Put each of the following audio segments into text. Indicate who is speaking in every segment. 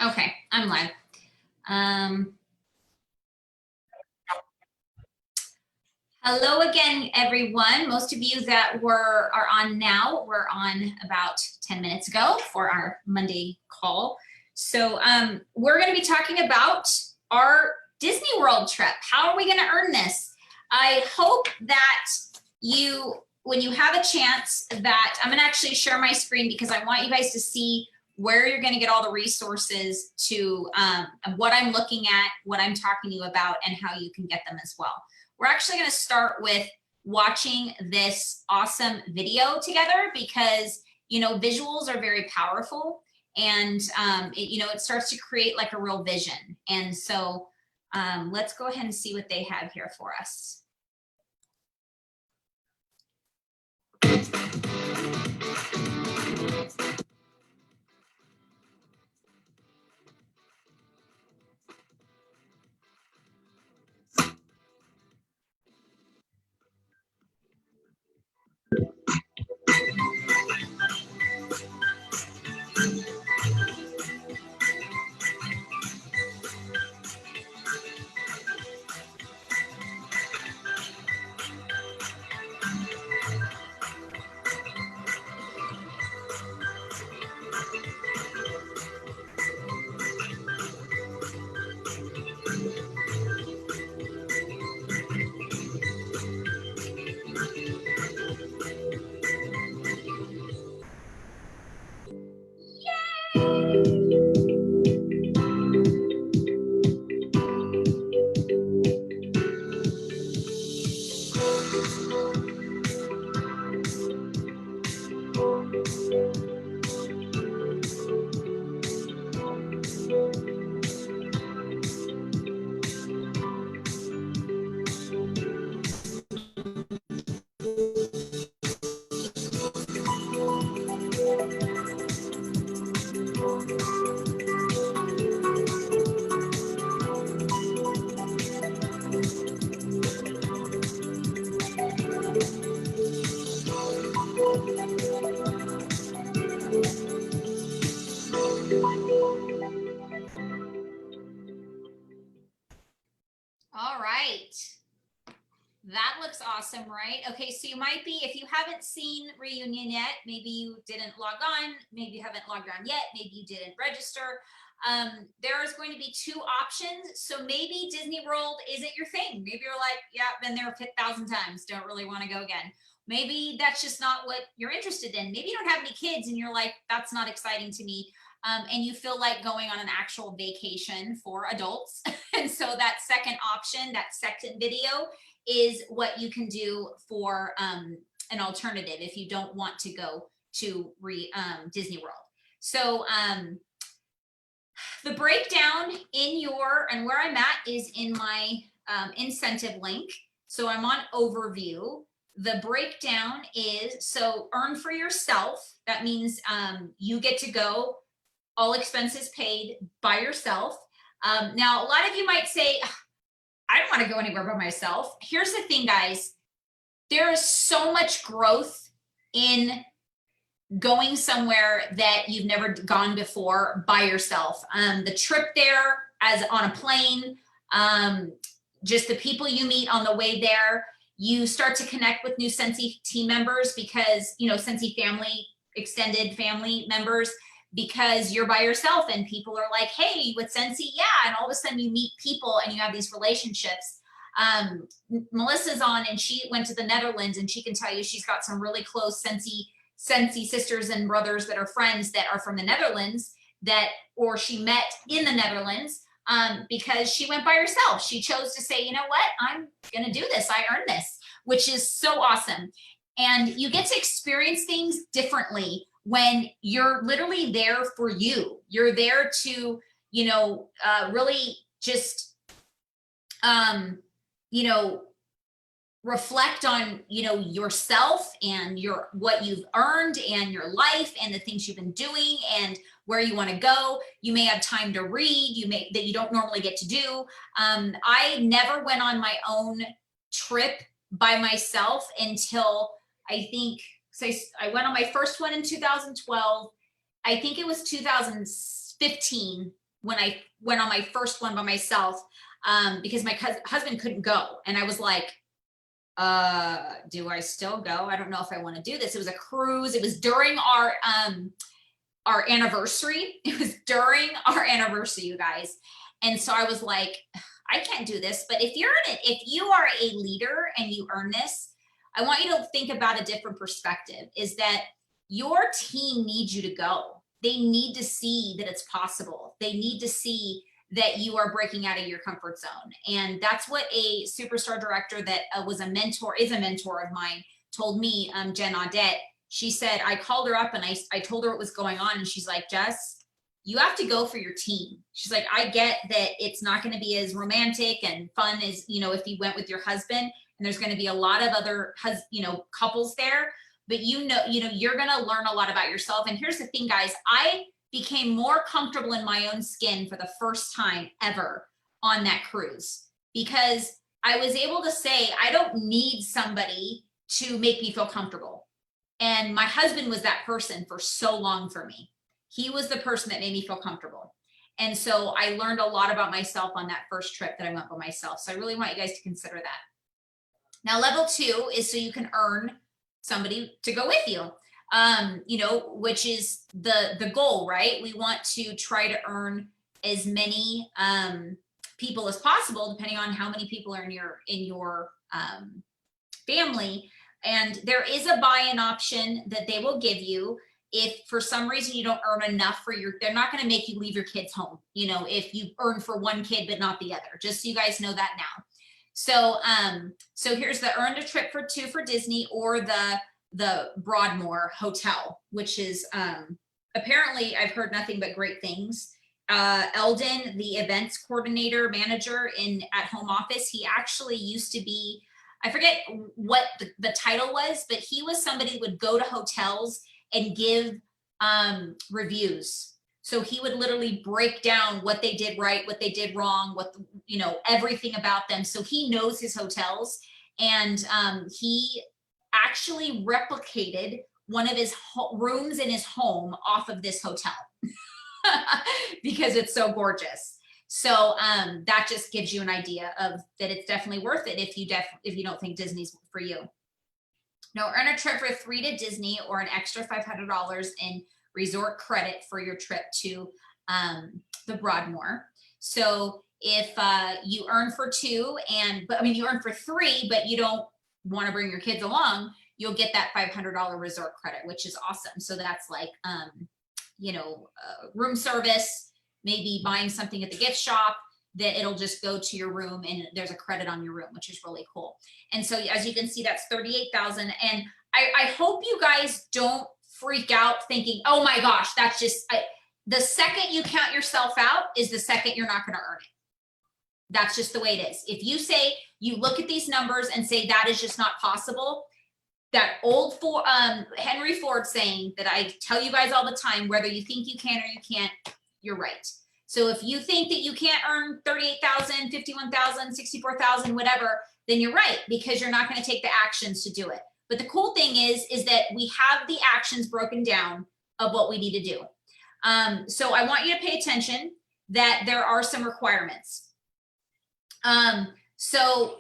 Speaker 1: Okay, I'm live. Hello again, everyone. Most of you that are on now were on about 10 minutes ago for our Monday call. So we're going to be talking about our Disney World trip. How are we going to earn this? I hope that when you have a chance, that I'm going to actually share my screen because I want you guys to see where you're going to get all the resources to what I'm looking at, what I'm talking to you about, and how you can get them as well. We're actually going to start with watching this awesome video together because, visuals are very powerful, and, it starts to create like a real vision. And so let's go ahead and see what they have here for us. All right. That looks awesome, right? Okay, so you might be, if you haven't seen Reunion yet, maybe you didn't log on, maybe you haven't logged on yet, maybe you didn't register. There is going to be two options. So maybe Disney World isn't your thing. Maybe you're like, yeah, been there 1,000 times, don't really want to go again. Maybe that's just not what you're interested in. Maybe you don't have any kids and you're like, that's not exciting to me. And you feel like going on an actual vacation for adults. And so that second option, that second video, is what you can do for an alternative if you don't want to go to Disney World. So the breakdown and where I'm at is in my incentive link. So I'm on overview. The breakdown is, so earn for yourself. That means you get to go all expenses paid by yourself. Now, a lot of you might say, I don't want to go anywhere by myself. Here's the thing, guys. There is so much growth in going somewhere that you've never gone before by yourself. The trip there as on a plane, just the people you meet on the way there, you start to connect with new Scentsy team members because, Scentsy family, extended family members, because you're by yourself and people are like, hey, with Scentsy, yeah. And all of a sudden you meet people and you have these relationships. Melissa's on and she went to the Netherlands and she can tell you she's got some really close Scentsy sisters and brothers that are friends that are from the Netherlands or she met in the Netherlands because she went by herself. She chose to say, you know what, I'm going to do this. I earned this, which is so awesome. And you get to experience things differently when you're literally there for you. You're there to, really just, reflect on, yourself and what you've earned and your life and the things you've been doing and where you want to go. You may have time to read, that you don't normally get to do. I never went on my own trip by myself until I think, so I went on my first one in 2012. I think it was 2015 when I went on my first one by myself, because my husband couldn't go. And I was like, do I still go? I don't know if I want to do this. It was a cruise. It was during our anniversary. It was during our anniversary, you guys. And so I was like, I can't do this. But if you are a leader and you earn this, I want you to think about a different perspective, is that your team needs you to go. They need to see that it's possible. They need to see that you are breaking out of your comfort zone. And that's what a superstar director that is a mentor of mine told me, Jen Audette. She said, I called her up and I told her what was going on. And she's like, Jess, you have to go for your team. She's like, I get that it's not going to be as romantic and fun as, if you went with your husband, and there's going to be a lot of other, couples there, but you're going to learn a lot about yourself. And here's the thing, guys, I became more comfortable in my own skin for the first time ever on that cruise, because I was able to say, I don't need somebody to make me feel comfortable. And my husband was that person for so long for me. He was the person that made me feel comfortable. And so I learned a lot about myself on that first trip that I went by myself. So I really want you guys to consider that. Now, level 2 is so you can earn somebody to go with you. Which is the goal, right? We want to try to earn as many people as possible, depending on how many people are in your family. And there is a buy-in option that they will give you if for some reason you don't earn enough they're not going to make you leave your kids home, if you earn for one kid but not the other, just so you guys know that now. So here's the earned a trip for 2 for Disney, or the Broadmoor hotel, which is apparently I've heard nothing but great things. Eldon, the events coordinator manager at home office, he actually used to be, I forget what the title was, but he was somebody who would go to hotels and give reviews. So he would literally break down what they did right, what they did wrong, everything about them. So he knows his hotels, and he actually replicated one of his rooms in his home off of this hotel because it's so gorgeous. So that just gives you an idea of that it's definitely worth it if you don't think Disney's for you. Now, earn a trip for 3 to Disney, or an extra $500 in resort credit for your trip to the Broadmoor. So if you earn for 2 you earn for 3, but you don't want to bring your kids along, you'll get that $500 resort credit, which is awesome. So that's like, room service, maybe buying something at the gift shop, that it'll just go to your room and there's a credit on your room, which is really cool. And so as you can see, that's $38,000. And I hope you guys don't freak out thinking, oh my gosh, that's just, the second you count yourself out is the second you're not going to earn it. That's just the way it is. If you say, you look at these numbers and say that is just not possible, that old Henry Ford saying that I tell you guys all the time, whether you think you can or you can't, you're right. So if you think that you can't earn 38,000, 51,000, 64,000, whatever, then you're right, because you're not going to take the actions to do it. But the cool thing is that we have the actions broken down of what we need to do. So I want you to pay attention that there are some requirements. So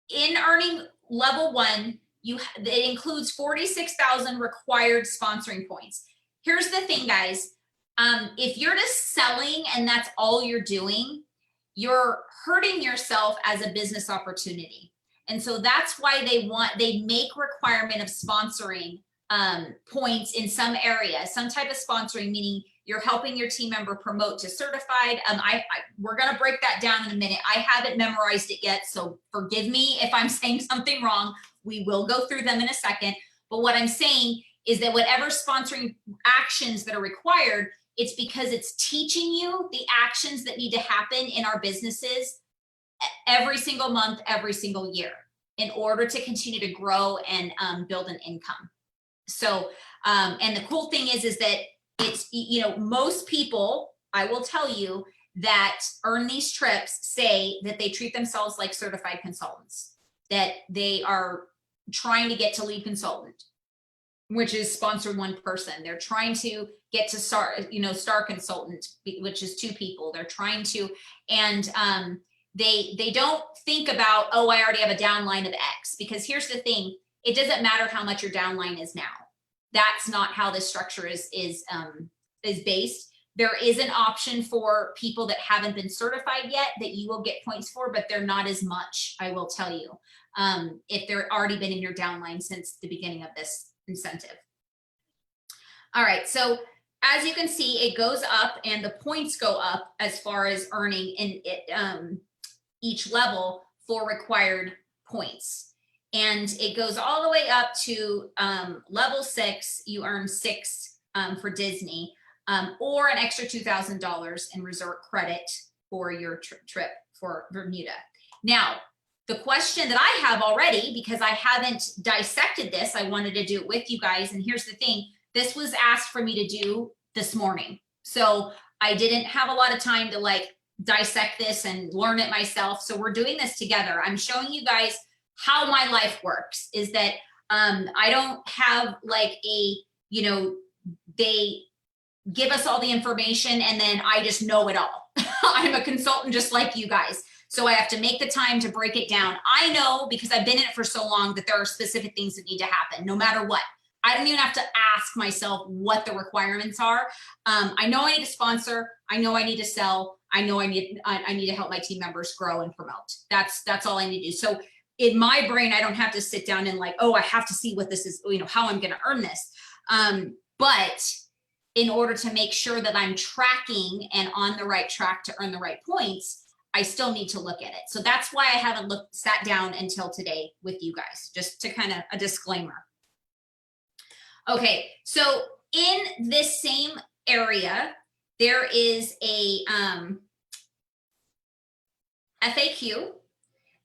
Speaker 1: in earning level 1, it includes 46,000 required sponsoring points. Here's the thing, guys. If you're just selling and that's all you're doing, you're hurting yourself as a business opportunity. And so that's why they make requirement of sponsoring points in some area, some type of sponsoring, meaning you're helping your team member promote to certified. We're going to break that down in a minute. I haven't memorized it yet, so forgive me if I'm saying something wrong. We will go through them in a second. But what I'm saying is that whatever sponsoring actions that are required, it's because it's teaching you the actions that need to happen in our businesses every single month, every single year, in order to continue to grow and build an income. So, and the cool thing is that it's, most people, I will tell you, that earn these trips say that they treat themselves like certified consultants, that they are trying to get to lead consultant. which is sponsor one person. They're trying to get to star, star consultant, which is 2 people. They're trying to, and they don't think about, oh, I already have a downline of X, because here's the thing. It doesn't matter how much your downline is now. That's not how this structure is based. There is an option for people that haven't been certified yet that you will get points for, but they're not as much, I will tell you, if they're already been in your downline since the beginning of this incentive. All right, so as you can see, it goes up and the points go up as far as earning in it, each level for required points. And it goes all the way up to level 6, you earn 6 for Disney, or an extra $2,000 in resort credit for your trip for Bermuda. Now, the question that I have already, because I haven't dissected this, I wanted to do it with you guys. And here's the thing, this was asked for me to do this morning. So I didn't have a lot of time to like dissect this and learn it myself. So we're doing this together. I'm showing you guys how my life works, is that I don't have like a, they give us all the information and then I just know it all. I'm a consultant just like you guys. So I have to make the time to break it down. I know, because I've been in it for so long, that there are specific things that need to happen no matter what. I don't even have to ask myself what the requirements are. I know I need to sponsor. I know I need to sell. I know I need to help my team members grow and promote. That's all I need to do. So in my brain, I don't have to sit down and like, oh, I have to see what this is, how I'm going to earn this. But in order to make sure that I'm tracking and on the right track to earn the right points, I still need to look at it. So that's why I haven't sat down until today with you guys, just to kind of a disclaimer. Okay, so in this same area, there is a FAQ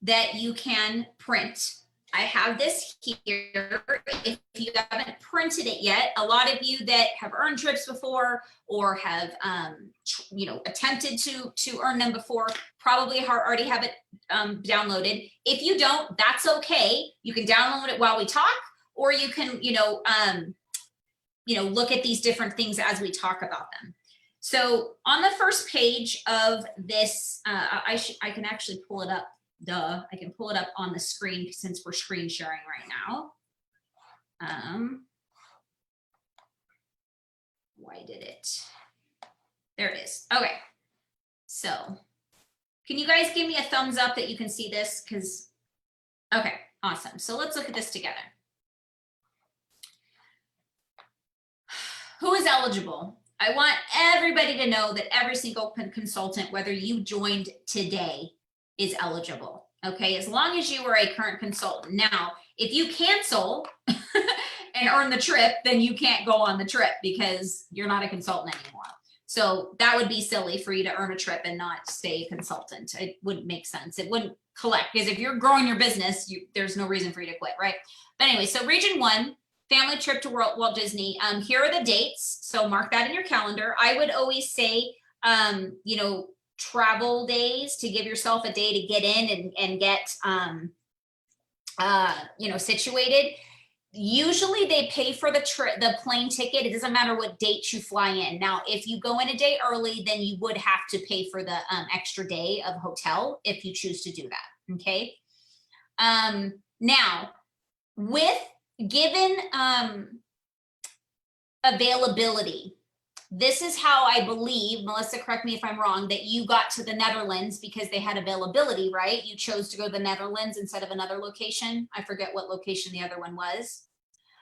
Speaker 1: that you can print. I have this here. If you haven't printed it yet, a lot of you that have earned trips before or have, attempted to earn them before, probably already have it downloaded. If you don't, that's okay. You can download it while we talk, or you can, look at these different things as we talk about them. So on the first page of this, I can actually pull it up. I can pull it up on the screen since we're screen sharing right now. Why did it? There it is. Okay. So can you guys give me a thumbs up that you can see this? Okay, awesome. So let's look at this together. Who is eligible? I want everybody to know that every single consultant, whether you joined today, is eligible. Okay, as long as you are a current consultant. Now, if you cancel and earn the trip, then you can't go on the trip because you're not a consultant anymore. So that would be silly for you to earn a trip and not stay a consultant. It wouldn't make sense. It wouldn't collect, because if you're growing your business, there's no reason for you to quit, right? But anyway, so region 1, family trip to Walt Disney. Here are the dates. So mark that in your calendar. I would always say, travel days, to give yourself a day to get in and get, situated. Usually they pay for the plane ticket. It doesn't matter what date you fly in. Now, if you go in a day early, then you would have to pay for the extra day of hotel if you choose to do that. Okay. Now, given availability, this is how I believe, Melissa, correct me if I'm wrong, that you got to the Netherlands because they had availability, right? You chose to go to the Netherlands instead of another location. I forget what location the other one was.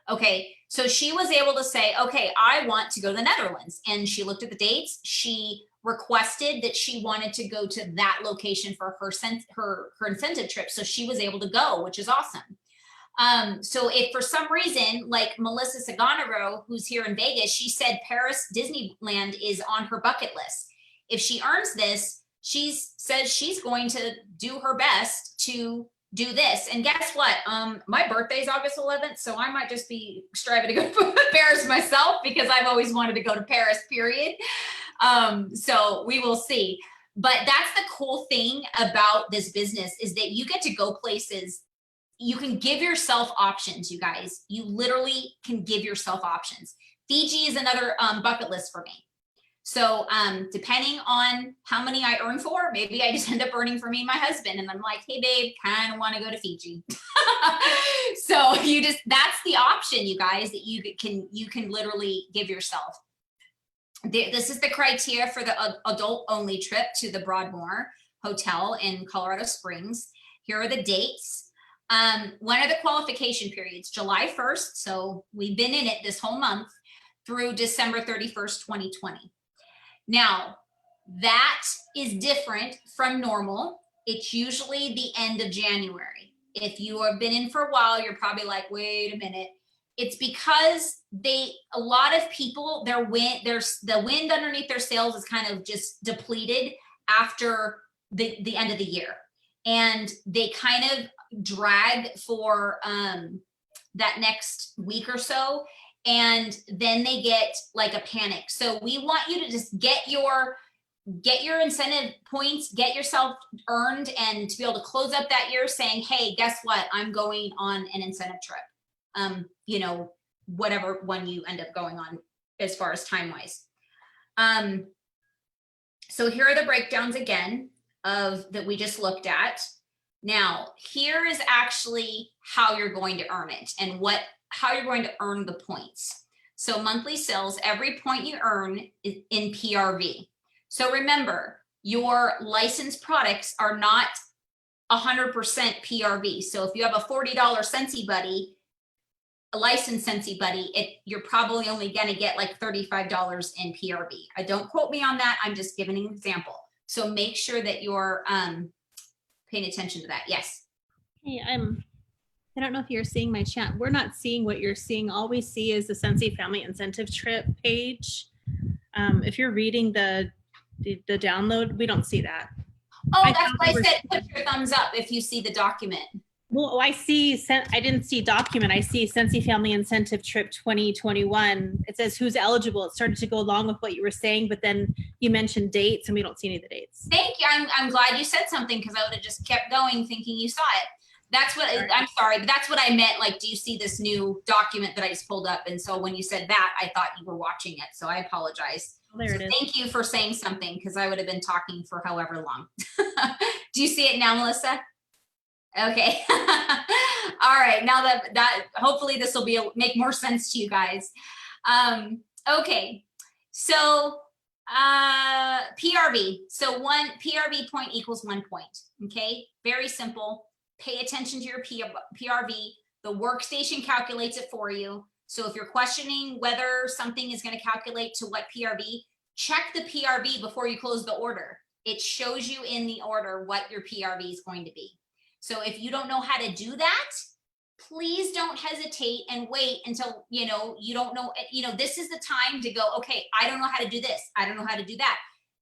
Speaker 1: Okay, so she was able to say, okay, I want to go to the Netherlands. And she looked at the dates. She requested that she wanted to go to that location for her incentive trip. So she was able to go, which is awesome. So if for some reason, like Melissa Saganaro, who's here in Vegas, she said Paris Disneyland is on her bucket list. If she earns this, she says she's going to do her best to do this. And guess what? My birthday's August 11th, so I might just be striving to go to Paris myself, because I've always wanted to go to Paris, period. So we will see. But that's the cool thing about this business, is that you get to go places you can give yourself options, you guys. You literally can give yourself options. Fiji is another bucket list for me. So depending on how many I earn for, maybe I just end up earning for me and my husband. And I'm like, hey, babe, kind of want to go to Fiji. So that's the option, you guys, that you can literally give yourself. This is the criteria for the adult only trip to the Broadmoor Hotel in Colorado Springs. Here are the dates. When are the qualification periods? July 1st. So we've been in it this whole month through December 31st, 2020. Now, that is different from normal. It's usually the end of January. If you have been in for a while, you're probably like, wait a minute. It's because a lot of people, the wind underneath their sails is kind of just depleted after the end of the year. And they kind of drag for that next week or so. And then they get like a panic. So we want you to just get your incentive points, get yourself earned, and to be able to close up that year saying, hey, guess what? I'm going on an incentive trip. You know, whatever one you end up going on as far as time-wise. So here are the breakdowns again that we just looked at. Now, here is actually how you're going to earn it and how you're going to earn the points. So monthly sales, every point you earn is in PRV. So remember, your licensed products are not 100% PRV. So if you have a $40 Scentsy Buddy, a licensed Scentsy Buddy, you're probably only going to get like $35 in PRV. Don't quote me on that. I'm just giving an example. So make sure that you're paying attention to that. Yes.
Speaker 2: Hey, I don't know if you're seeing my chat. We're not seeing what you're seeing. All we see is the Scentsy Family Incentive Trip page. If you're reading the download, we don't see that.
Speaker 1: Oh, that's why I said put your thumbs up if you see the document.
Speaker 2: Well, I didn't see document. I see Scentsy Family Incentive Trip 2021. It says who's eligible. It started to go along with what you were saying, but then you mentioned dates and we don't see any of the dates.
Speaker 1: Thank you. I'm glad you said something because I would have just kept going thinking you saw it. That's what I'm sorry, but that's what I meant. Like, do you see this new document that I just pulled up? And so when you said that, I thought you were watching it. So I apologize.
Speaker 2: Oh, there it is.
Speaker 1: Thank you for saying something because I would have been talking for however long. Do you see it now, Melissa? Okay. All right. Now that hopefully this will make more sense to you guys. Okay. So PRV. So one PRV point equals 1 point. Okay. Very simple. Pay attention to your PRV. The workstation calculates it for you. So if you're questioning whether something is going to calculate to what PRV, check the PRV before you close the order. It shows you in the order what your PRV is going to be. So if you don't know how to do that, please don't hesitate and wait until, you don't know, this is the time to go, okay, I don't know how to do this. I don't know how to do that.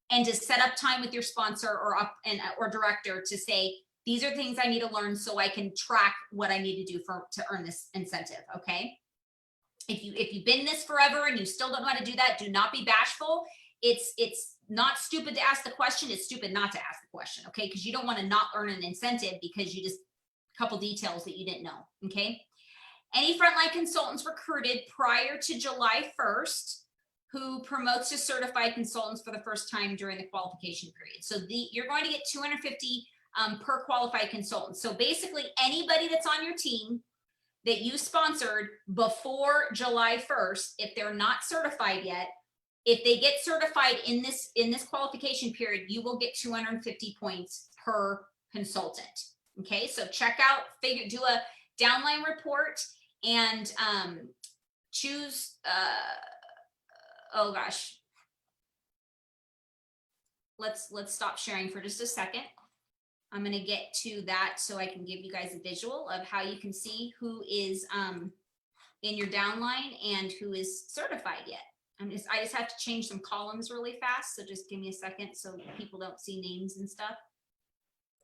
Speaker 1: And to set up time with your sponsor or director to say, these are things I need to learn so I can track what I need to do to earn this incentive. Okay. If you've been in this forever and you still don't know how to do that, do not be bashful. It's not stupid to ask the question. It's stupid not to ask the question. Okay. Because you don't want to not earn an incentive because you just a couple details that you didn't know. Okay. Any frontline consultants recruited prior to July 1st who promotes to certified consultants for the first time during the qualification period. So you're going to get 250 per qualified consultant. So basically anybody that's on your team that you sponsored before July 1st, if they're not certified yet, if they get certified in this qualification period, you will get 250 points per consultant. Okay, so check out, do a downline report and choose, oh gosh. Let's stop sharing for just a second. I'm going to get to that so I can give you guys a visual of how you can see who is in your downline and who is certified yet. I just have to change some columns really fast. So just give me a second so people don't see names and stuff.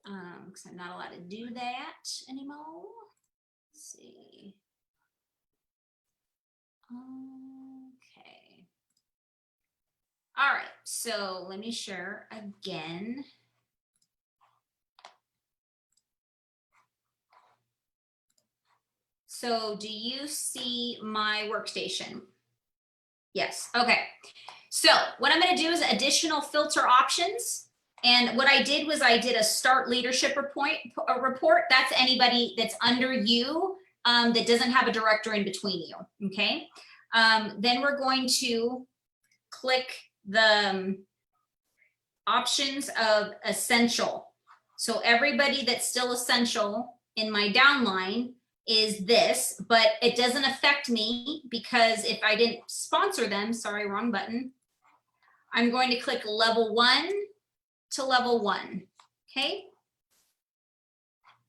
Speaker 1: Because I'm not allowed to do that anymore. Let's see. Okay. All right. So let me share again. So do you see my workstation? Yes, okay. So what I'm gonna do is additional filter options. And what I did was I did a start leadership report. That's anybody that's under you that doesn't have a director in between you, okay? Then we're going to click the options of essential. So everybody that's still essential in my downline is this, but it doesn't affect me because if I didn't sponsor them, sorry, wrong button, I'm going to click level 1 to level 1, okay?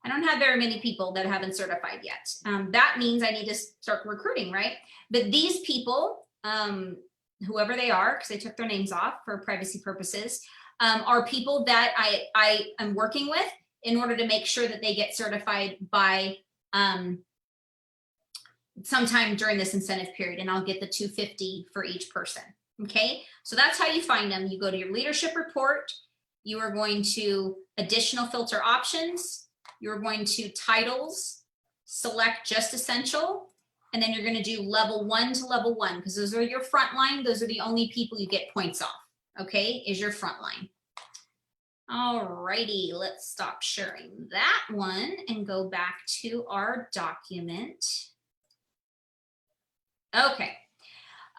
Speaker 1: I don't have very many people that haven't certified yet. That means I need to start recruiting, right? But these people, whoever they are, because I took their names off for privacy purposes, are people that I am working with in order to make sure that they get certified by sometime during this incentive period, and I'll get the $250 for each person, okay? So that's how you find them. You go to your leadership report, you are going to additional filter options, you're going to titles, select just essential, and then you're going to do level 1 to level 1 because those are your front line. Those are the only people you get points off, okay, is your front line. All righty, let's stop sharing that one and go back to our document. Okay.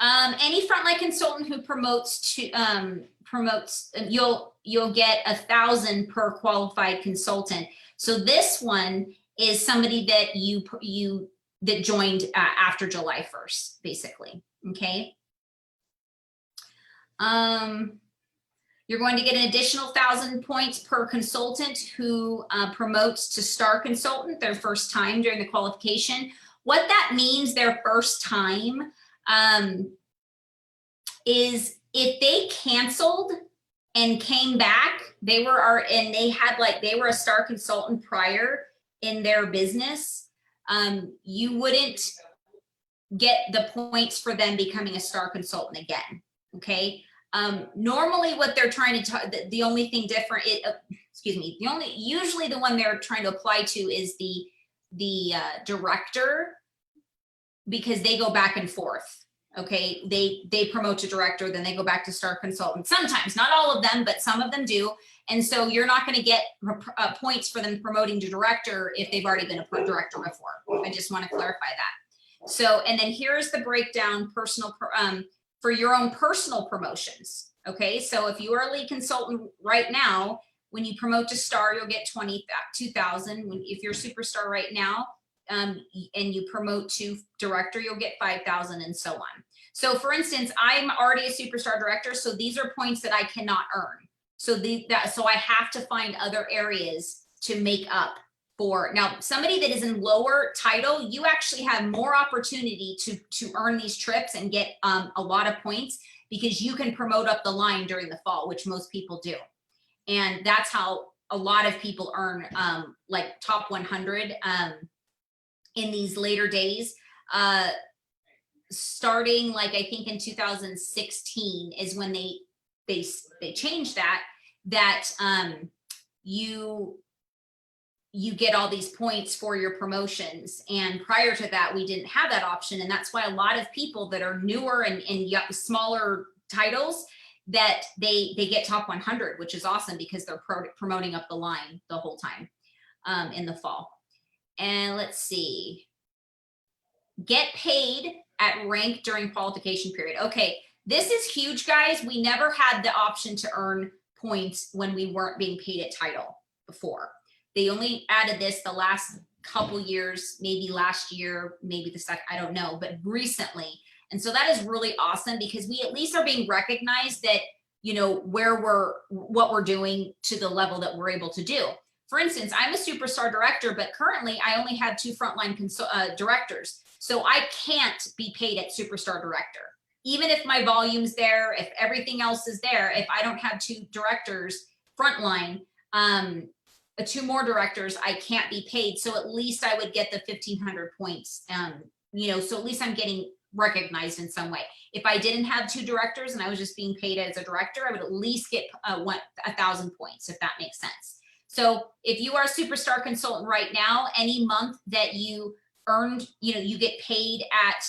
Speaker 1: Any frontline consultant who promotes to you'll get 1,000 per qualified consultant. So this one is somebody that that joined after July 1st, basically. Okay. You're going to get an additional 1,000 points per consultant who promotes to star consultant their first time during the qualification. What that means their first time is if they canceled and came back, they were a star consultant prior in their business, you wouldn't get the points for them becoming a star consultant again, okay? Normally what they're trying to, the only thing different, usually the one they're trying to apply to is the director, because they go back and forth, okay? They promote to director, then they go back to star consultant. Sometimes, not all of them, but some of them do. And so you're not gonna get points for them promoting to director if they've already been a director before. I just wanna clarify that. So, and then here's the breakdown for your own personal promotions, okay? So if you are a lead consultant right now, when you promote to star, you'll get 2,000. If you're superstar right now, and you promote to director, you'll get 5,000 and so on. So for instance, I'm already a superstar director, so these are points that I cannot earn. So so I have to find other areas to make up for. Now, somebody that is in lower title, you actually have more opportunity to earn these trips and get a lot of points because you can promote up the line during the fall, which most people do. And that's how a lot of people earn like top 100 in these later days. Starting like I think in 2016 is when they changed that you get all these points for your promotions. And prior to that, we didn't have that option. And that's why a lot of people that are newer and smaller titles, that they get top 100, which is awesome because they're promoting up the line the whole time in the fall. And let's see, get paid at rank during qualification period. Okay, this is huge, guys. We never had the option to earn points when we weren't being paid at title before. They only added this the last couple years, maybe last year, maybe the second, I don't know, but recently. And so that is really awesome because we at least are being recognized that, you know, what we're doing to the level that we're able to do. For instance, I'm a superstar director, but currently I only have 2 frontline directors. So I can't be paid at superstar director. Even if my volume's there, if everything else is there, if I don't have 2 directors frontline, 2 more directors, I can't be paid. So at least I would get the 1,500 points, you know, so at least I'm getting recognized in some way. If I didn't have 2 directors and I was just being paid as a director, I would at least get 1,000 points, if that makes sense. So if you are a superstar consultant right now, any month that you earned, you get paid at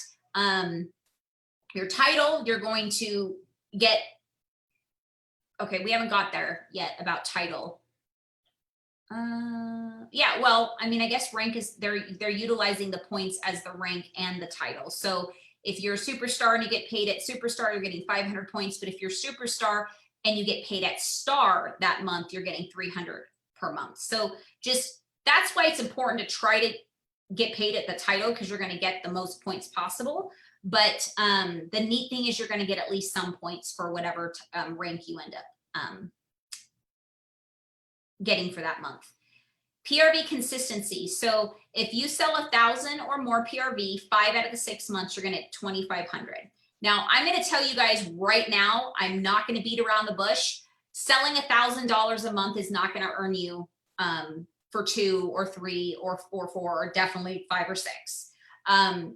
Speaker 1: your title, you're going to get, okay, we haven't got there yet about title. Yeah, well, I mean, I guess rank is, they're utilizing the points as the rank and the title. So if you're a superstar and you get paid at superstar, you're getting 500 points. But if you're superstar and you get paid at star that month, you're getting 300 per month. So just, that's why it's important to try to get paid at the title, because you're going to get the most points possible. But the neat thing is you're going to get at least some points for whatever rank you end up getting for that month. PRV consistency. So if you sell 1,000 or more PRV, 5 out of the 6 months, you're going to get 2,500. Now, I'm going to tell you guys right now, I'm not going to beat around the bush. Selling $1,000 a month is not going to earn you for 2 or 3 or 4, or definitely 5 or 6.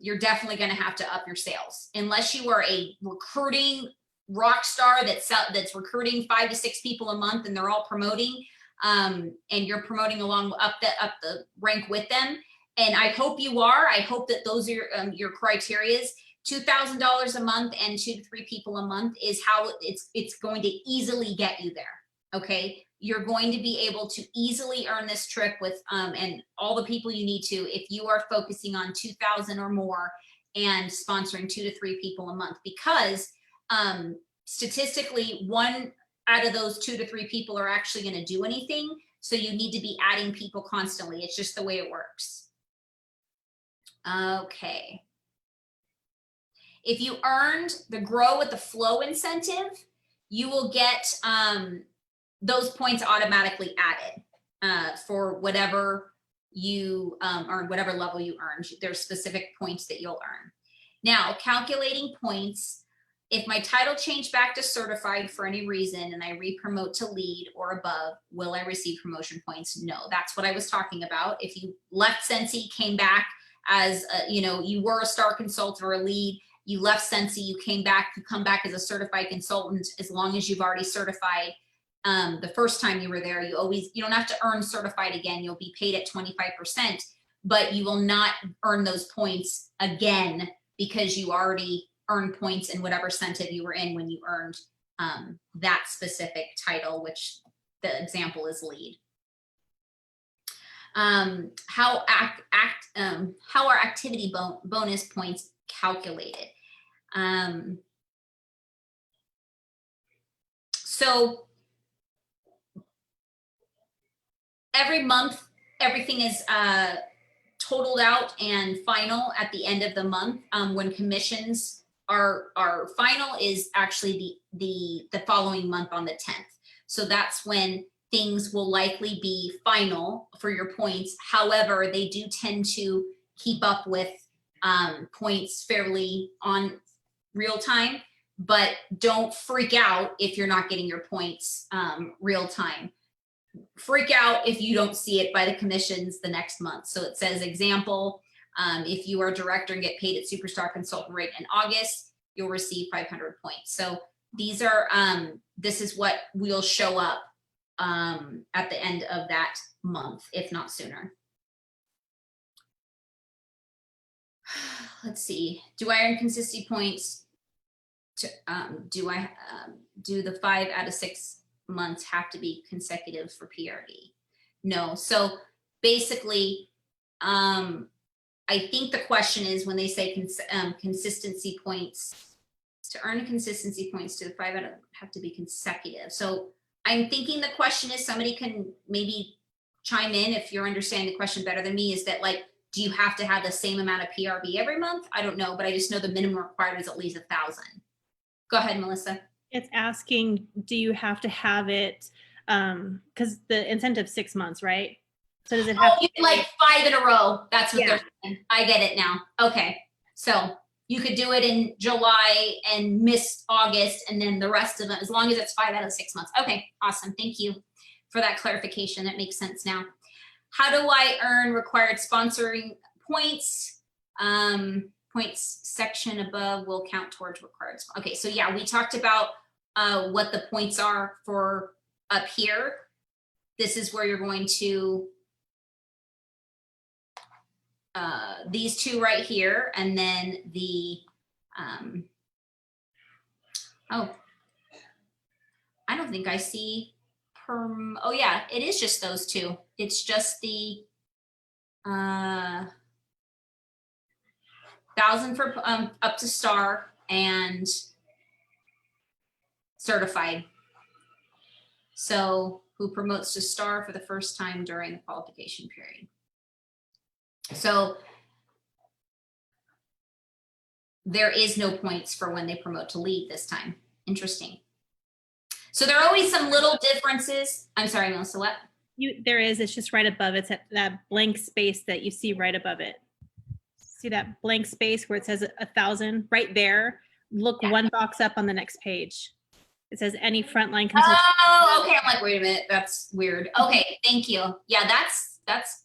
Speaker 1: You're definitely going to have to up your sales unless you are a recruiting rock star that's recruiting 5 to 6 people a month and they're all promoting. And you're promoting along up the rank with them. And I hope you are. I hope that those are your criterias. $2,000 a month and 2 to 3 people a month is how it's going to easily get you there. Okay, you're going to be able to easily earn this trip with and all the people you need to if you are focusing on 2,000 or more and sponsoring 2 to 3 people a month, because statistically 1 out of those 2 to 3 people are actually going to do anything. So you need to be adding people constantly. It's just the way it works. Okay. If you earned the Grow with the Flow incentive, you will get those points automatically added for whatever you earn, whatever level you earned. There's specific points that you'll earn. Now, calculating points. If my title changed back to certified for any reason and I re-promote to lead or above, will I receive promotion points? No, that's what I was talking about. If you left Scentsy, came back as, you were a star consultant or a lead, you left Scentsy, you came back, you come back as a certified consultant, as long as you've already certified the first time you were there, you don't have to earn certified again. You'll be paid at 25%, but you will not earn those points again because you already earn points in whatever incentive you were in when you earned that specific title, which the example is lead. How are activity bonus points calculated? So every month, everything is totaled out and final at the end of the month. When commissions are final is actually the following month on the 10th. So that's when things will likely be final for your points. However, they do tend to keep up with points fairly on real time, but don't freak out if you're not getting your points real time. Freak out if you don't see it by the commissions the next month. So it says example, if you are a director and get paid at superstar consultant rate in August, you'll receive 500 points. So these are, this is what will show up at the end of that month, if not sooner. Let's see. Do I earn consistency points? Do the 5 out of 6 months have to be consecutive for PRV? No. So basically, I think the question is when they say consistency points, to earn consistency points to the 5 out of have to be consecutive. So I'm thinking the question is, somebody can maybe chime in if you're understanding the question better than me, is that like, do you have to have the same amount of PRV every month? I don't know, but I just know the minimum required is at least 1,000. Go ahead, Melissa.
Speaker 2: It's asking, do you have to have it, because the incentive 6 months, right? So does it have
Speaker 1: to like 5 in a row? That's what they're saying. I get it now. Okay. So you could do it in July and miss August, and then the rest of them, as long as it's 5 out of 6 months. Okay, awesome. Thank you for that clarification. That makes sense now. How do I earn required sponsoring points? Points section above will count towards required. Okay, so yeah, we talked about what the points are for up here. This is where you're going to these two right here, and then the, oh, I don't think I see oh yeah, it is just those two. It's just the 1,000 for up to star and certified. So who promotes to star for the first time during the qualification period. So there is no points for when they promote to lead this time. Interesting. So there are always some little differences. I'm sorry, Melissa, what?
Speaker 2: There is, it's just right above. It's at that blank space that you see right above it. See that blank space where it says 1,000 right there? Look, yeah. One box up on the next page. It says any frontline consultant.
Speaker 1: Oh, okay. I'm like, wait a minute. That's weird. Okay, thank you. Yeah,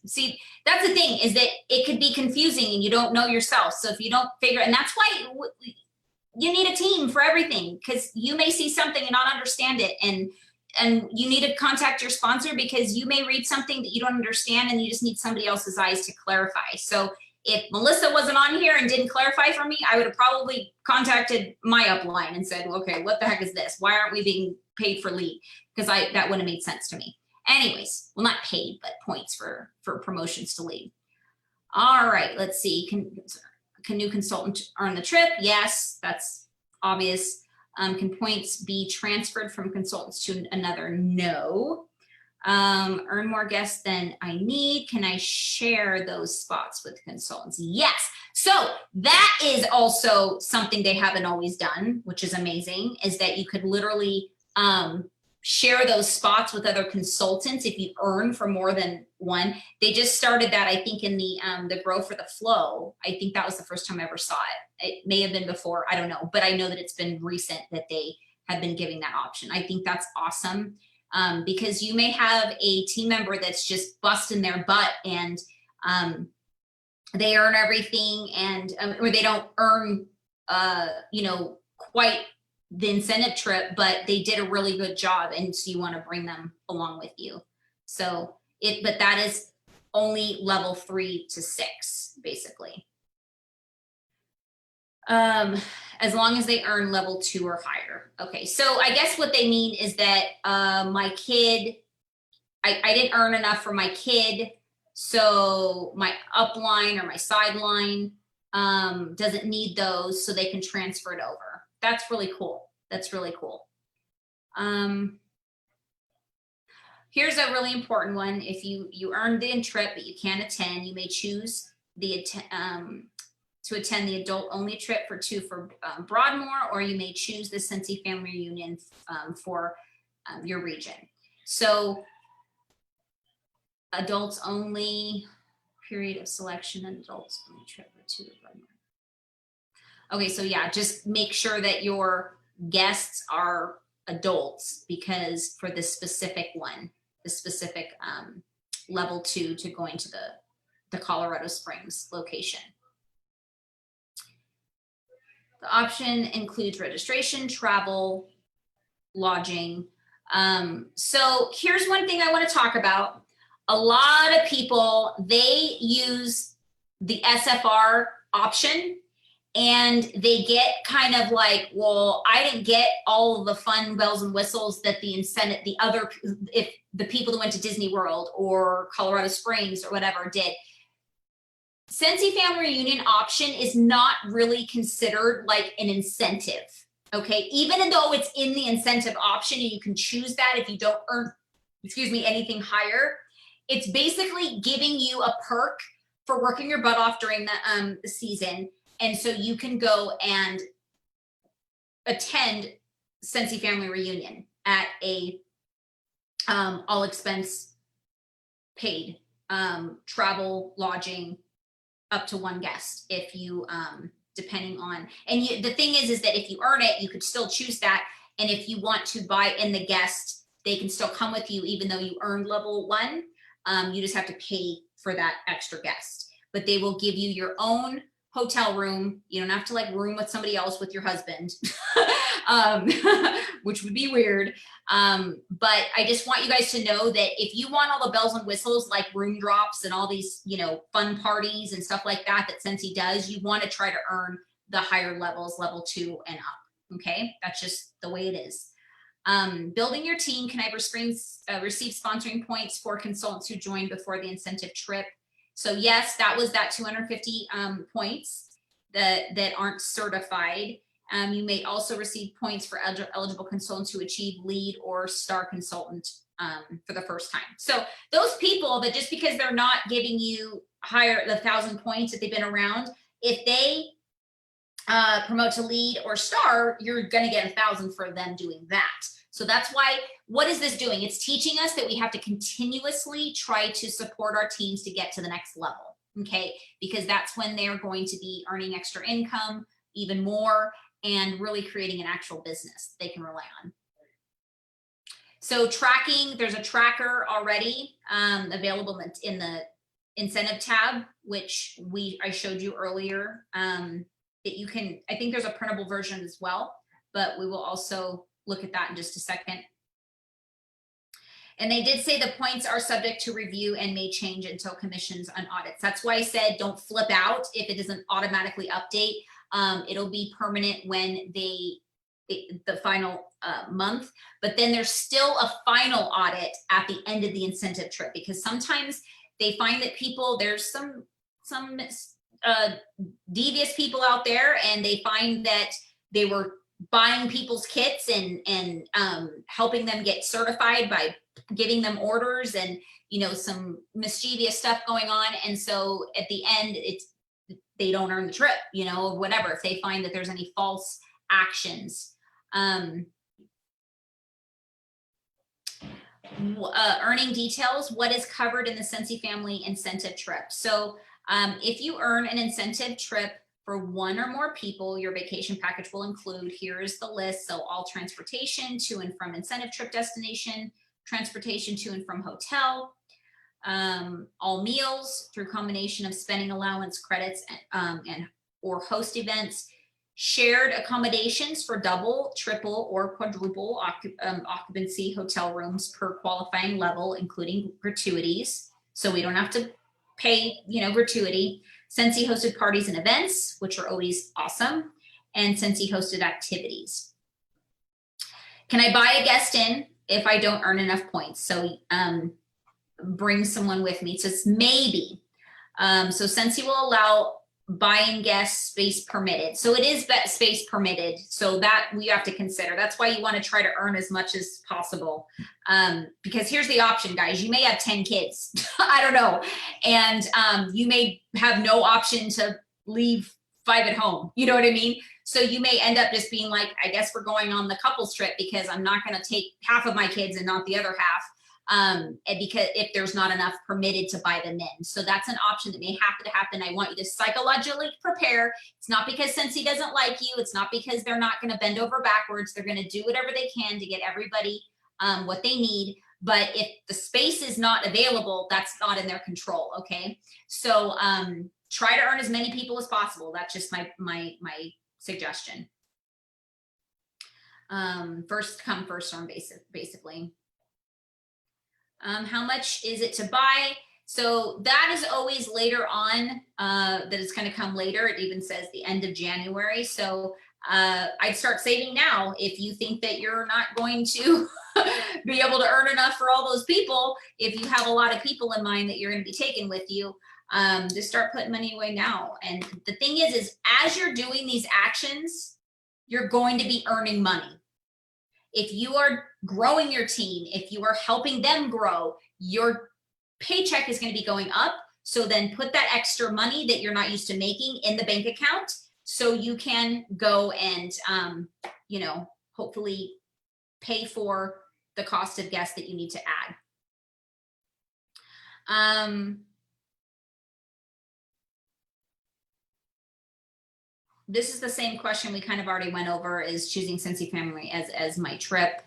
Speaker 1: see, that's the thing, is that it could be confusing and you don't know yourself. So if you don't figure, and that's why you need a team for everything, because you may see something and not understand it. And you need to contact your sponsor because you may read something that you don't understand and you just need somebody else's eyes to clarify. So if Melissa wasn't on here and didn't clarify for me, I would have probably contacted my upline and said, okay, what the heck is this? Why aren't we being paid for lead? Because that wouldn't have made sense to me. Anyways, well, not paid, but points for promotions to lead. All right, let's see. Can new consultant earn the trip? Yes, that's obvious. Can points be transferred from consultants to another? No. Earn more guests than I need. Can I share those spots with consultants? Yes. So that is also something they haven't always done, which is amazing, is that you could literally share those spots with other consultants if you earn for more than one. They just started that, I think, in the Grow for the Flow. I think that was the first time I ever saw it. It may have been before, I don't know, but I know that it's been recent that they have been giving that option. I think that's awesome. Because you may have a team member that's just busting their butt and they earn everything, and or they don't earn quite the incentive trip, but they did a really good job, and so you want to bring them along with you. So but that is only level 3 to 6 basically. As long as they earn level 2 or higher. Okay, so I guess what they mean is that my kid, I didn't earn enough for my kid, so my upline or my sideline doesn't need those, so they can transfer it over. That's really cool. That's really cool. Here's a really important one. If you earned the trip but you can't attend, you may choose to attend the adult-only trip for 2 for Broadmoor, or you may choose the Scentsy Family Reunion for your region. So adults only, period of selection, and adults only trip for 2 to Broadmoor. Okay, so yeah, just make sure that your guests are adults, because for this specific one, the specific level 2 to going to the Colorado Springs location. The option includes registration, travel, lodging. So here's one thing I want to talk about. A lot of people, they use the SFR option and they get kind of like, well, I didn't get all of the fun bells and whistles that if the people that went to Disneyworld or Colorado Springs or whatever did. Scentsy Family Reunion option is not really considered like an incentive, okay? Even though it's in the incentive option and you can choose that if you don't earn, anything higher, it's basically giving you a perk for working your butt off during the season. And so you can go and attend Scentsy Family Reunion at a all expense paid, travel, lodging, up to 1 guest if you depending on, and the thing is that if you earn it, you could still choose that, and if you want to buy in the guest, they can still come with you even though you earned level 1. You just have to pay for that extra guest, but they will give you your own hotel room. You don't have to like room with somebody else with your husband, which would be weird. But I just want you guys to know that if you want all the bells and whistles, like room drops and all these, you know, fun parties and stuff like that, that Scentsy does, you want to try to earn the higher levels, level 2 and up. Okay. That's just the way it is. Building your team. Can I receive sponsoring points for consultants who joined before the incentive trip? So yes, that was that 250 points that aren't certified. You may also receive points for eligible consultants who achieve lead or star consultant for the first time. So those people that just because they're not giving you higher the 1,000 points that they've been around, if they promote to lead or star, you're going to get 1,000 for them doing that. So that's why, what is this doing? It's teaching us that we have to continuously try to support our teams to get to the next level, okay? Because that's when they're going to be earning extra income, even more, and really creating an actual business they can rely on. So tracking, there's a tracker already available in the incentive tab, which I showed you earlier. That you can, I think there's a printable version as well, but we will also look at that in just a second. And they did say the points are subject to review and may change until commissions and audits. That's why I said don't flip out if it doesn't automatically update. It'll be permanent when the final month, but then there's still a final audit at the end of the incentive trip, because sometimes they find that people, there's some devious people out there, and they find that they were buying people's kits and helping them get certified by giving them orders, and you know, some mischievous stuff going on. And so at the end, they don't earn the trip, you know, or whatever, if they find that there's any false actions. Earning details, what is covered in the Scentsy Family incentive trip. So if you earn an incentive trip for one or more people, your vacation package will include, here is the list. So all transportation to and from incentive trip destination, transportation to and from hotel, all meals through combination of spending allowance credits and or host events, shared accommodations for double, triple, or quadruple occupancy hotel rooms per qualifying level, including gratuities. So we don't have to pay, you know, gratuity. Scentsy hosted parties and events, which are always awesome, and Scentsy hosted activities. Can I buy a guest in if I don't earn enough points? So bring someone with me. So it's maybe. So Scentsy will allow buy-in guest space permitted. So it is space permitted. So that we have to consider. That's why you want to try to earn as much as possible. Because here's the option, guys. You may have 10 kids. I don't know. And you may have no option to leave 5 at home. You know what I mean? So you may end up just being like, I guess we're going on the couples trip because I'm not going to take half of my kids and not the other half. And because if there's not enough permitted to buy them in. So that's an option that may have to happen. I want you to psychologically prepare. It's not because Scentsy doesn't like you. It's not because they're not going to bend over backwards. They're going to do whatever they can to get everybody what they need. But if the space is not available, that's not in their control. Okay. So try to earn as many people as possible. That's just my suggestion. First come, first serve, basically. How much is it to buy? So that is always later on, that is going to come later. It even says the end of January. So I'd start saving now. If you think that you're not going to be able to earn enough for all those people, if you have a lot of people in mind that you're going to be taking with you, just start putting money away now. And the thing is as you're doing these actions, you're going to be earning money. If you are growing your team, if you are helping them grow, your paycheck is going to be going up. So then put that extra money that you're not used to making in the bank account so you can go and, you know, hopefully pay for the cost of guests that you need to add. This is the same question we kind of already went over, is choosing Scentsy Family as my trip.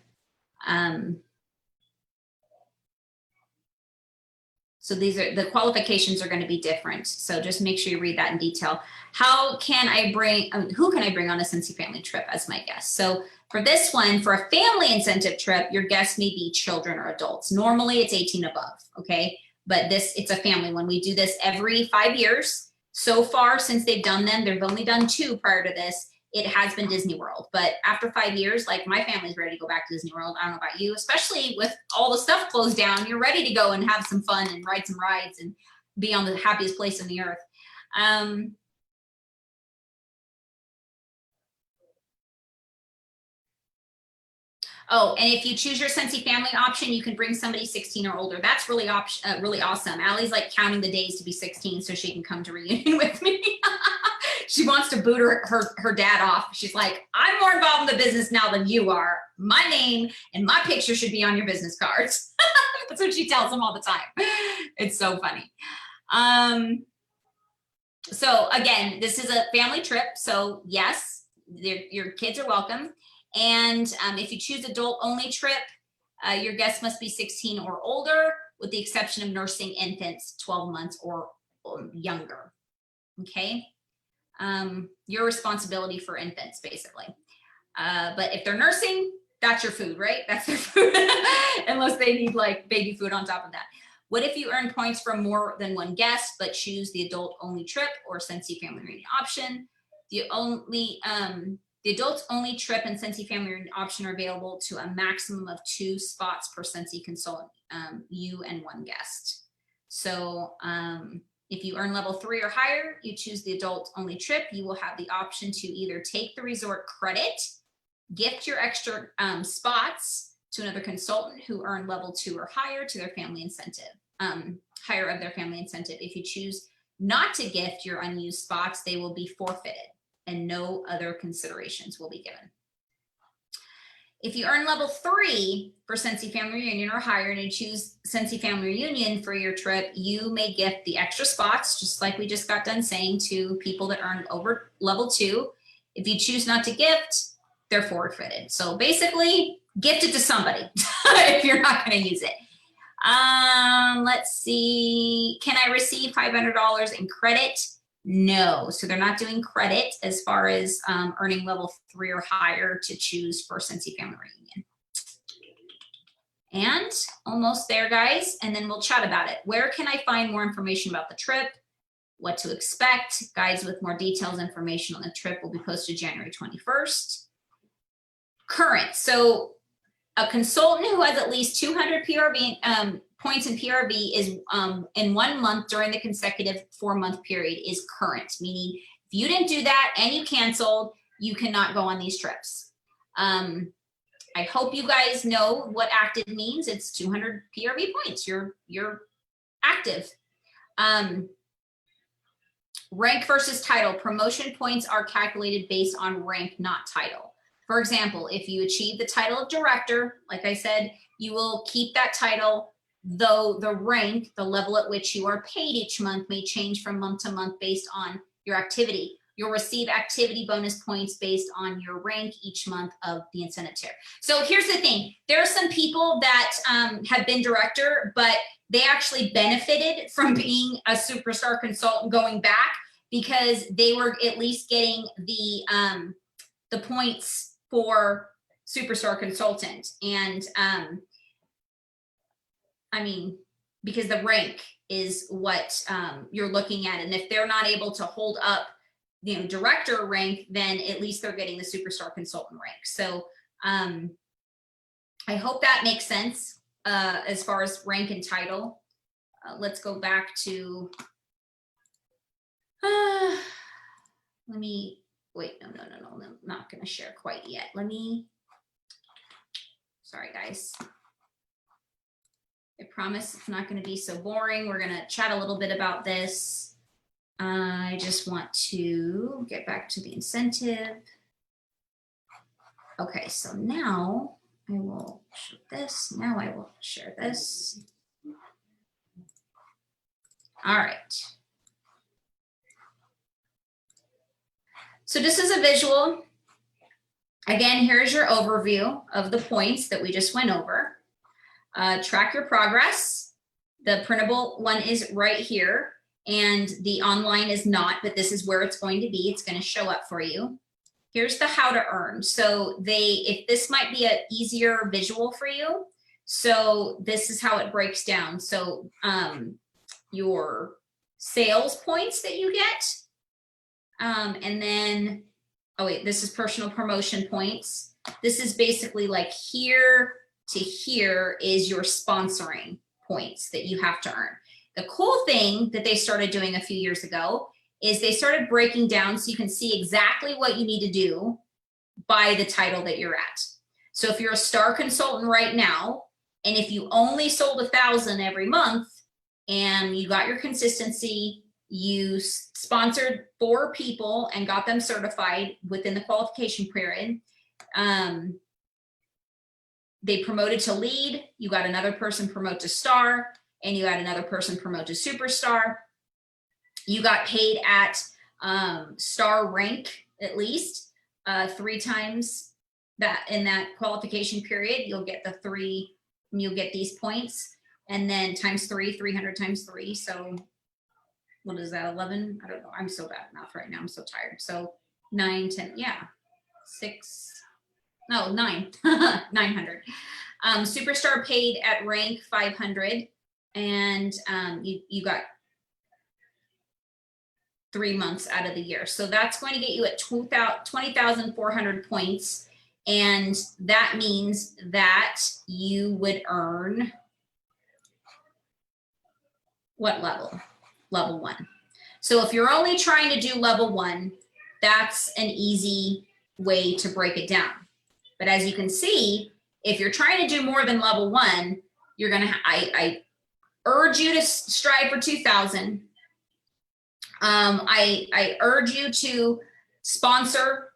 Speaker 1: So these are the qualifications are going to be different. So just make sure you read that in detail. How can I bring, who can I bring on a Scentsy family trip as my guest? So for this one, for a family incentive trip, your guests may be children or adults. Normally it's 18 above, okay? But it's a family one. We do this every 5 years. So far, since they've done them, they've only done 2 prior to this. It has been Disneyworld. But after 5 years, like my family's ready to go back to Disneyworld. I don't know about you, especially with all the stuff closed down. You're ready to go and have some fun and ride some rides and be on the happiest place on the earth. Oh, and if you choose your Scentsy family option, you can bring somebody 16 or older. That's really really awesome. Allie's like counting the days to be 16 so she can come to reunion with me. She wants to boot her dad off. She's like, I'm more involved in the business now than you are. My name and my picture should be on your business cards. That's what she tells them all the time. It's so funny. So again, this is a family trip. So yes, your kids are welcome. And if you choose adult only trip, your guests must be 16 or older, with the exception of nursing infants 12 months or younger. Okay. Your responsibility for infants, basically. But if they're nursing, that's your food, right? That's their food, unless they need like baby food on top of that. What if you earn points from more than one guest, but choose the adult only trip or Scentsy family reunion option? The adults only trip and Scentsy family reunion option are available to a maximum of 2 spots per Scentsy consultant, you and one guest. So if you earn level 3 or higher, you choose the adult only trip. You will have the option to either take the resort credit, gift your extra spots to another consultant who earned level 2 or higher to their family incentive, higher of their family incentive. If you choose not to gift your unused spots, they will be forfeited and no other considerations will be given. If you earn level 3 for Scentsy family reunion or higher and you choose Scentsy family reunion for your trip, you may gift the extra spots, just like we just got done saying, to people that earned over level 2. If you choose not to gift, they're forfeited. So basically, gift it to somebody if you're not going to use it. Let's see. Can I receive $500 in credit? No. So they're not doing credit as far as earning level 3 or higher to choose for Scentsy family reunion. And almost there, guys. And then we'll chat about it. Where can I find more information about the trip? What to expect? Guides with more details, information on the trip will be posted January 21st. Current. So a consultant who has at least 200 PRV points in PRV is in 1 month during the consecutive 4-month period is current, meaning if you didn't do that and you canceled, you cannot go on these trips. I hope you guys know what active means. It's 200 PRV points. You're active. Rank versus title. Promotion points are calculated based on rank, not title. For example, if you achieve the title of director, like I said, you will keep that title, though the rank, the level at which you are paid each month, may change from month to month based on your activity. You'll receive activity bonus points based on your rank each month of the incentive tier. So here's the thing. There are some people that have been director, but they actually benefited from being a superstar consultant going back because they were at least getting the points for superstar consultant. And I mean, because the rank is what you're looking at. And if they're not able to hold up, you know, director rank, then at least they're getting the superstar consultant rank. So I hope that makes sense as far as rank and title. Let's go back to, let me, wait, no, I'm not gonna share quite yet. Sorry guys. I promise it's not gonna be so boring. We're gonna chat a little bit about this. I just want to get back to the incentive. Okay, so now I will show this. Now I will share this. All right. So this is a visual. Again, here's your overview of the points that we just went over. Track your progress. The printable one is right here, and the online is not, but this is where it's going to be. It's going to show up for you. Here's the how to earn. So if this might be an easier visual for you. So this is how it breaks down. So your sales points that you get, and then, oh wait, this is personal promotion points. This is basically like here to here is your sponsoring points that you have to earn. The cool thing that they started doing a few years ago is they started breaking down so you can see exactly what you need to do by the title that you're at. So if you're a star consultant right now, and if you only sold 1,000 every month and you got your consistency, you sponsored 4 people and got them certified within the qualification period, they promoted to lead, you got another person promote to star, and you got another person promote to superstar. You got paid at star rank at least 3 times that in that qualification period. You'll get you'll get these points, and then times 3, 300 times 3. So what is that, 11? I don't know. I'm so bad at math right now. I'm so tired. So 9, 10, yeah, 6, no, 9, 900. Superstar paid at rank 500, and you got 3 months out of the year. So that's going to get you at 20,400 points. And that means that you would earn what level? Level 1. So if you're only trying to do level 1, that's an easy way to break it down. But as you can see, if you're trying to do more than level 1, you're going to, I urge you to strive for 2,000. I urge you to sponsor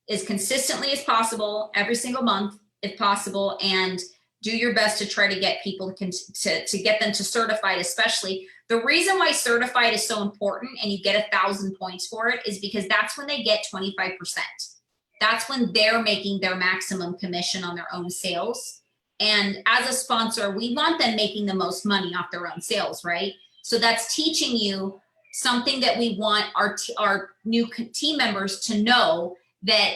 Speaker 1: as consistently as possible every single month, if possible, and do your best to try to get people to get them to certified. Especially the reason why certified is so important and you get 1,000 points for it is because that's when they get 25%. That's when they're making their maximum commission on their own sales. And as a sponsor, we want them making the most money off their own sales, right? So that's teaching you something that we want our new team members to know, that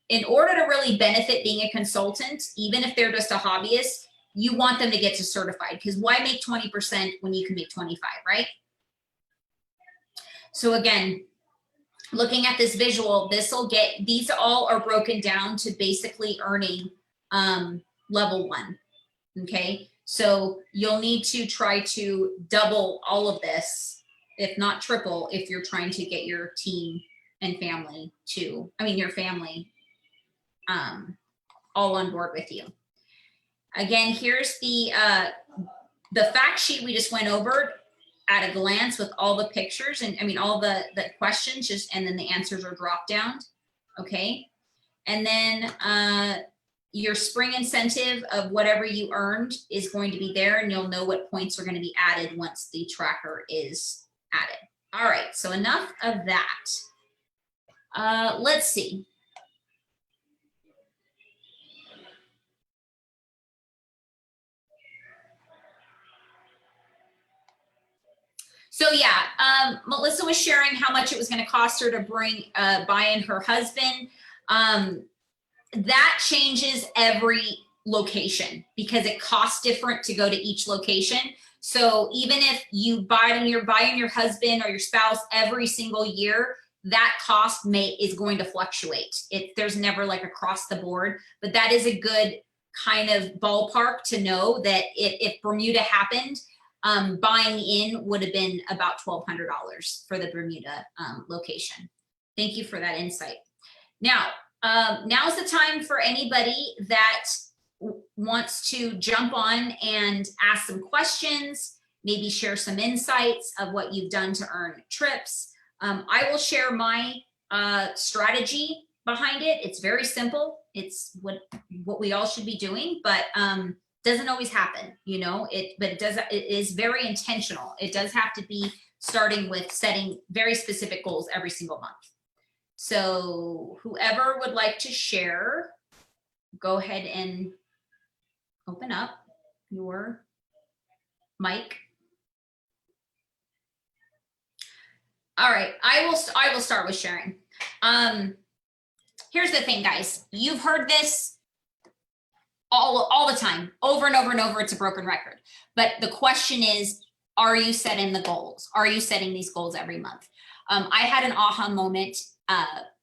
Speaker 1: in order to really benefit being a consultant, even if they're just a hobbyist, you want them to get to certified, because why make 20% when you can make 25, right? So again, looking at this visual, these all are broken down to basically earning level 1, okay? So you'll need to try to double all of this, if not triple, if you're trying to get your team and family your family all on board with you. Again, here's the fact sheet we just went over at a glance with all the pictures and all the questions, and then the answers are dropped down. Okay. And then your spring incentive of whatever you earned is going to be there, and you'll know what points are going to be added once the tracker is added. All right. So enough of that. Let's see. So yeah, Melissa was sharing how much it was going to cost her to buy in her husband. That changes every location because it costs different to go to each location. So even if you buy in your husband or your spouse every single year, that cost is going to fluctuate. There's never like across the board, but that is a good kind of ballpark to know that if Bermuda happened, buying in would have been about $1,200 for the Bermuda location. Thank you for that insight. Now, now's the time for anybody that wants to jump on and ask some questions, maybe share some insights of what you've done to earn trips. I will share my strategy behind it. It's very simple. It's what we all should be doing, but doesn't always happen, but it is very intentional. It does have to be starting with setting very specific goals every single month. So whoever would like to share, go ahead and open up your mic All right, I will start with sharing. Here's the thing, guys. You've heard this all the time, over and over and over. It's a broken record. But the question is, are you setting the goals? Are you setting these goals every month? I had an aha moment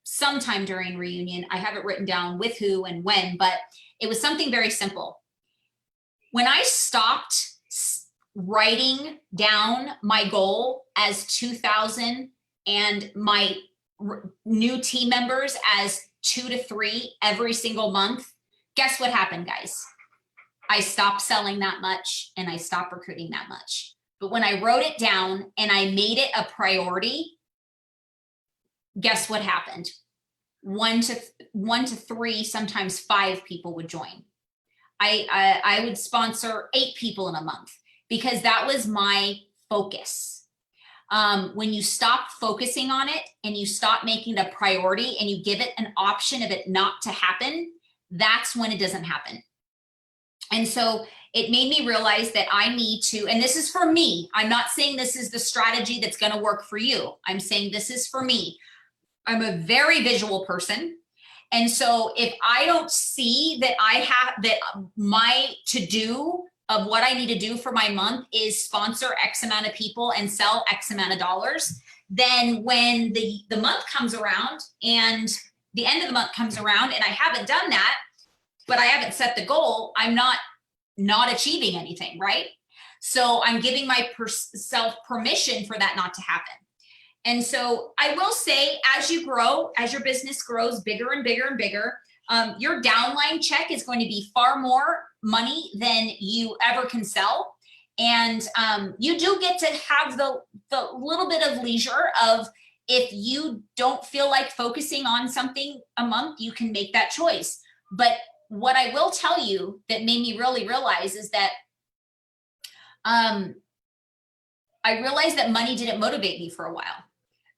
Speaker 1: sometime during reunion. I have it written down with who and when, but it was something very simple. When I stopped writing down my goal as 2,000 and my new team members as 2 to 3 every single month, guess what happened, guys? I stopped selling that much and I stopped recruiting that much. But when I wrote it down and I made it a priority, guess what happened? 1 to 3, sometimes 5 people would join. I would sponsor 8 people in a month because that was my focus. When you stop focusing on it and you stop making it a priority and you give it an option of it not to happen, that's when it doesn't happen. And so it made me realize that I need to, and this is for me, I'm not saying this is the strategy that's going to work for you. I'm saying this is for me. I'm a very visual person. And so if I don't see that I have, that my to-do of what I need to do for my month is sponsor X amount of people and sell X amount of dollars, then when the month comes around and the end of the month comes around and I haven't done that, but I haven't set the goal, I'm not achieving anything, right? So I'm giving myself permission for that not to happen. And so I will say, as you grow, as your business grows bigger and bigger and bigger, your downline check is going to be far more money than you ever can sell. And you do get to have the little bit of leisure of, if you don't feel like focusing on something a month, you can make that choice. But what I will tell you that made me really realize is that I realized that money didn't motivate me for a while.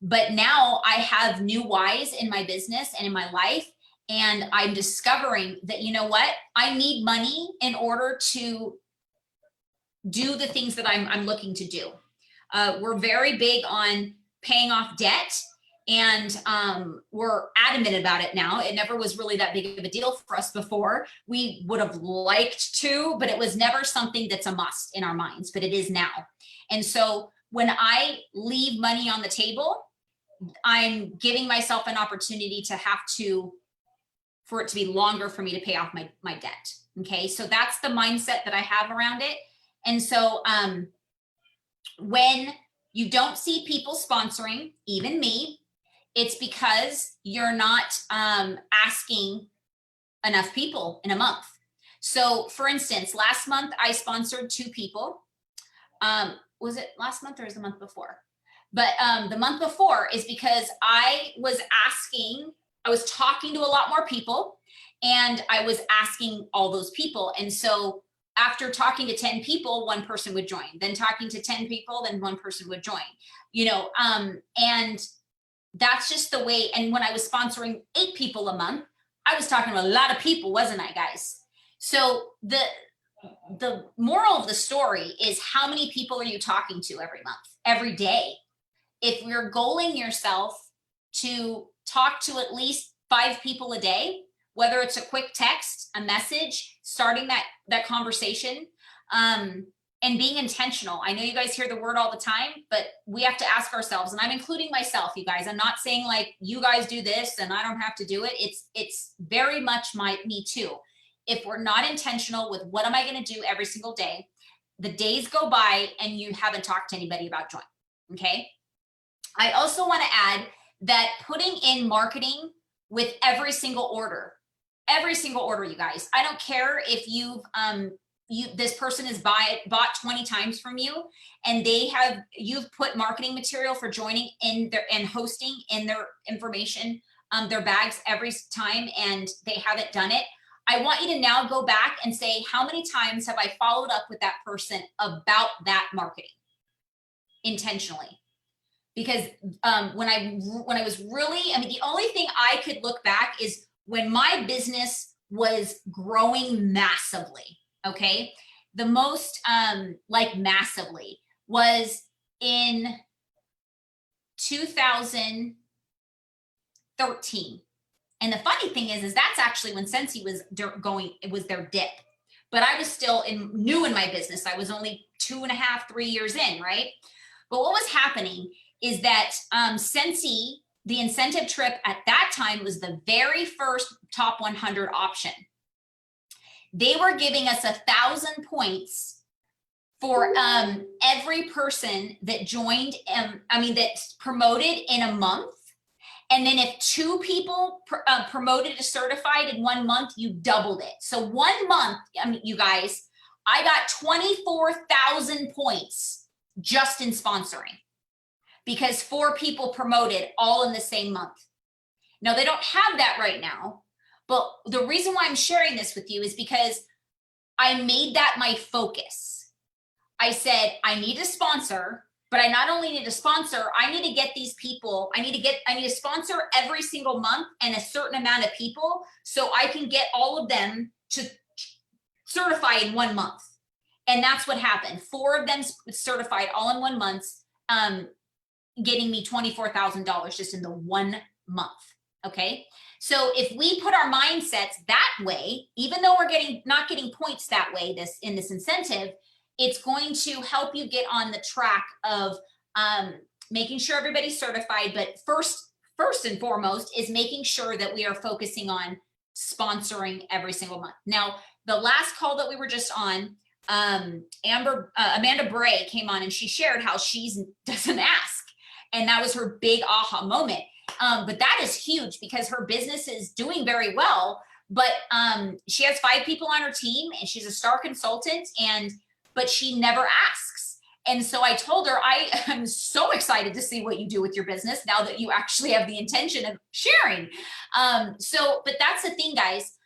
Speaker 1: But now I have new whys in my business and in my life. And I'm discovering that, you know what? I need money in order to do the things that I'm looking to do. We're very big on paying off debt. And we're adamant about it now. It never was really that big of a deal for us before. We would have liked to, but it was never something that's a must in our minds, but it is now. And so when I leave money on the table, I'm giving myself an opportunity to for it to be longer for me to pay off my debt. Okay, so that's the mindset that I have around it. And so when you don't see people sponsoring, even me, it's because you're not asking enough people in a month. So for instance, last month I sponsored 2 people. Was it last month or was the month before? But the month before is because I was talking to a lot more people and I was asking all those people. And so after talking to 10 people, 1 person would join, then talking to 10 people, then 1 person would join, and that's just the way. And when I was sponsoring 8 people a month, I was talking to a lot of people, wasn't I, guys? So the moral of the story is, how many people are you talking to every month, every day? If you're goaling yourself to talk to at least 5 people a day, whether it's a quick text, a message, starting that conversation, and being intentional. I know you guys hear the word all the time, but we have to ask ourselves, and I'm including myself, you guys. I'm not saying like you guys do this and I don't have to do it. It's very much me too. If we're not intentional with what am I going to do every single day, the days go by and you haven't talked to anybody about joining. Okay. I also want to add that putting in marketing with every single order, you guys. I don't care if this person has bought 20 times from you and you've put marketing material for joining in their and hosting in their information, their bags every time, and they haven't done it. I want you to now go back and say, how many times have I followed up with that person about that marketing intentionally? Because when I was really, the only thing I could look back is when my business was growing massively. Okay. The most massively was in 2013. And the funny thing is that's actually when Scentsy was going, it was their dip. But I was still new in my business. I was only 2.5, 3 years in, right? But what was happening is that Scentsy, the incentive trip at that time was the very first top 100 option. They were giving us 1,000 points for every person that joined, that promoted in a month. And then if 2 people promoted to certified in 1 month, you doubled it. So 1 month, you guys, I got 24,000 points just in sponsoring because 4 people promoted all in the same month. Now they don't have that right now, but the reason why I'm sharing this with you is because I made that my focus. I said, I need to sponsor, but I not only need to sponsor, I need to get these people, I need to sponsor every single month and a certain amount of people so I can get all of them to certify in 1 month. And that's what happened. 4 of them certified all in 1 month, getting me $24,000 just in the 1 month. Okay. So if we put our mindsets that way, even though we're not getting points that way, in this incentive, it's going to help you get on the track of making sure everybody's certified. But first and foremost is making sure that we are focusing on sponsoring every single month. Now, the last call that we were just on, Amanda Bray came on and she shared how she doesn't ask. And that was her big aha moment. But that is huge because her business is doing very well, but she has 5 people on her team and she's a star consultant, but she never asks. And so I told her, I am so excited to see what you do with your business now that you actually have the intention of sharing. But that's the thing, guys.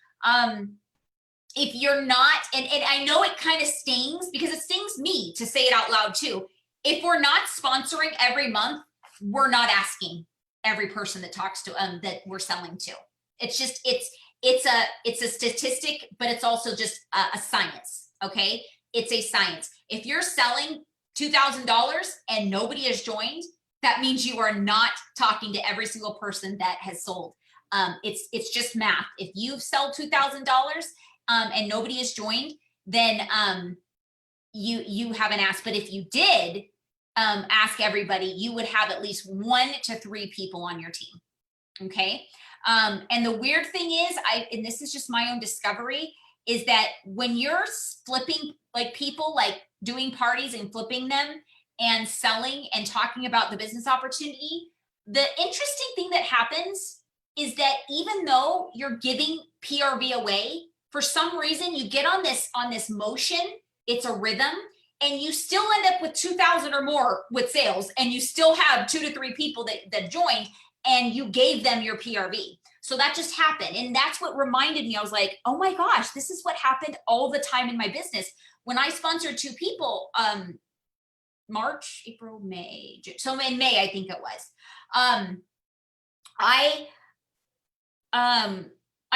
Speaker 1: If you're not, and I know it kind of stings because it stings me to say it out loud too. If we're not sponsoring every month, we're not asking every person that talks to that we're selling to. It's just, it's a statistic, but it's also just a science. Okay. It's a science. If you're selling $2,000 and nobody has joined, that means you are not talking to every single person that has sold. It's just math. If you sell $2,000 and nobody has joined, then you haven't asked. But if you did ask everybody, you would have at least 1 to 3 people on your team. Okay. And the weird thing is, and this is just my own discovery, is that when you're flipping people, like doing parties and flipping them and selling and talking about the business opportunity, the interesting thing that happens is that even though you're giving PRV away, for some reason you get on this motion, it's a rhythm, and you still end up with 2,000 or more with sales, and you still have 2 to 3 people that joined and you gave them your PRV. So that just happened. And that's what reminded me. I was like, oh my gosh, this is what happened all the time in my business. When I sponsored 2 people, March, April, May, June. So in May, I think it was, I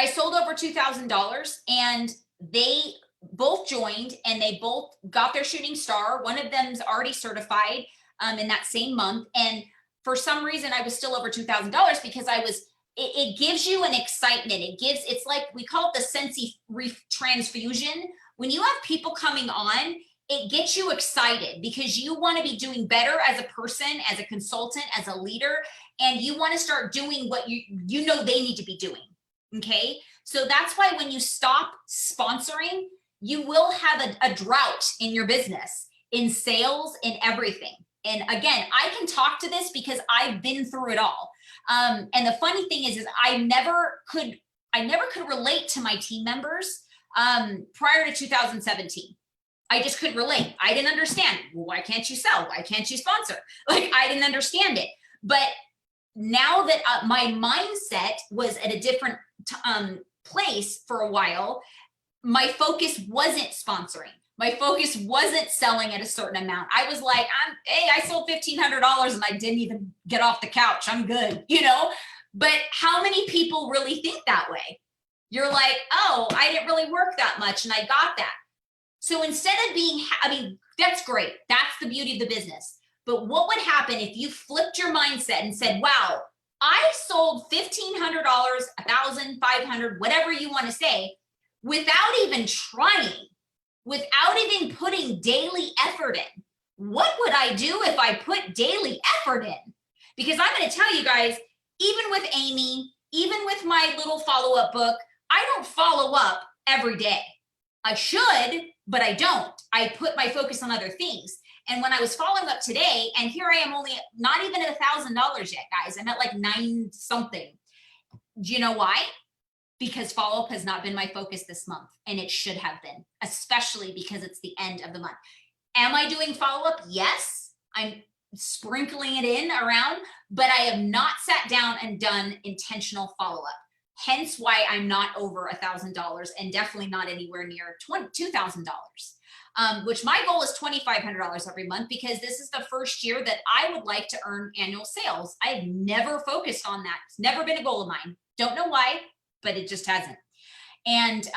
Speaker 1: sold over $2,000 and they both joined and they both got their shooting star. One of them's already certified in that same month. And for some reason, I was still over $2,000 because it gives you an excitement. It's like, we call it the Scentsy transfusion. When you have people coming on, it gets you excited because you want to be doing better as a person, as a consultant, as a leader, and you want to start doing what you know they need to be doing. Okay. So that's why when you stop sponsoring, you will have a drought in your business, in sales, in everything. And again, I can talk to this because I've been through it all. And the funny thing is I never could relate to my team members prior to 2017. I just couldn't relate. I didn't understand. Well, why can't you sell? Why can't you sponsor? Like, I didn't understand it. But now that my mindset was at a different place for a while, my focus wasn't sponsoring. My focus wasn't selling at a certain amount. I was like, hey, I sold $1,500 and I didn't even get off the couch. I'm good, But how many people really think that way? You're like, oh, I didn't really work that much and I got that. So instead of that's great. That's the beauty of the business. But what would happen if you flipped your mindset and said, wow, I sold $1,500, $1,500, whatever you want to say, without even trying, without even putting daily effort in. What would I do if I put daily effort in? Because I'm going to tell you guys, even with Amy, even with my little follow-up book, I don't follow up every day. I should, but I don't. I put my focus on other things. And when I was following up today, and here I am only not even at $1,000 yet, guys. I'm at like 9 something. Do you know why? Because follow-up has not been my focus this month, and it should have been, especially because it's the end of the month. Am I doing follow-up? Yes, I'm sprinkling it in around, but I have not sat down and done intentional follow-up. Hence why I'm not over $1,000 and definitely not anywhere near $2,000. Which my goal is $2,500 every month, because this is the first year that I would like to earn annual sales. I've never focused on that. It's never been a goal of mine. Don't know why, but it just hasn't. And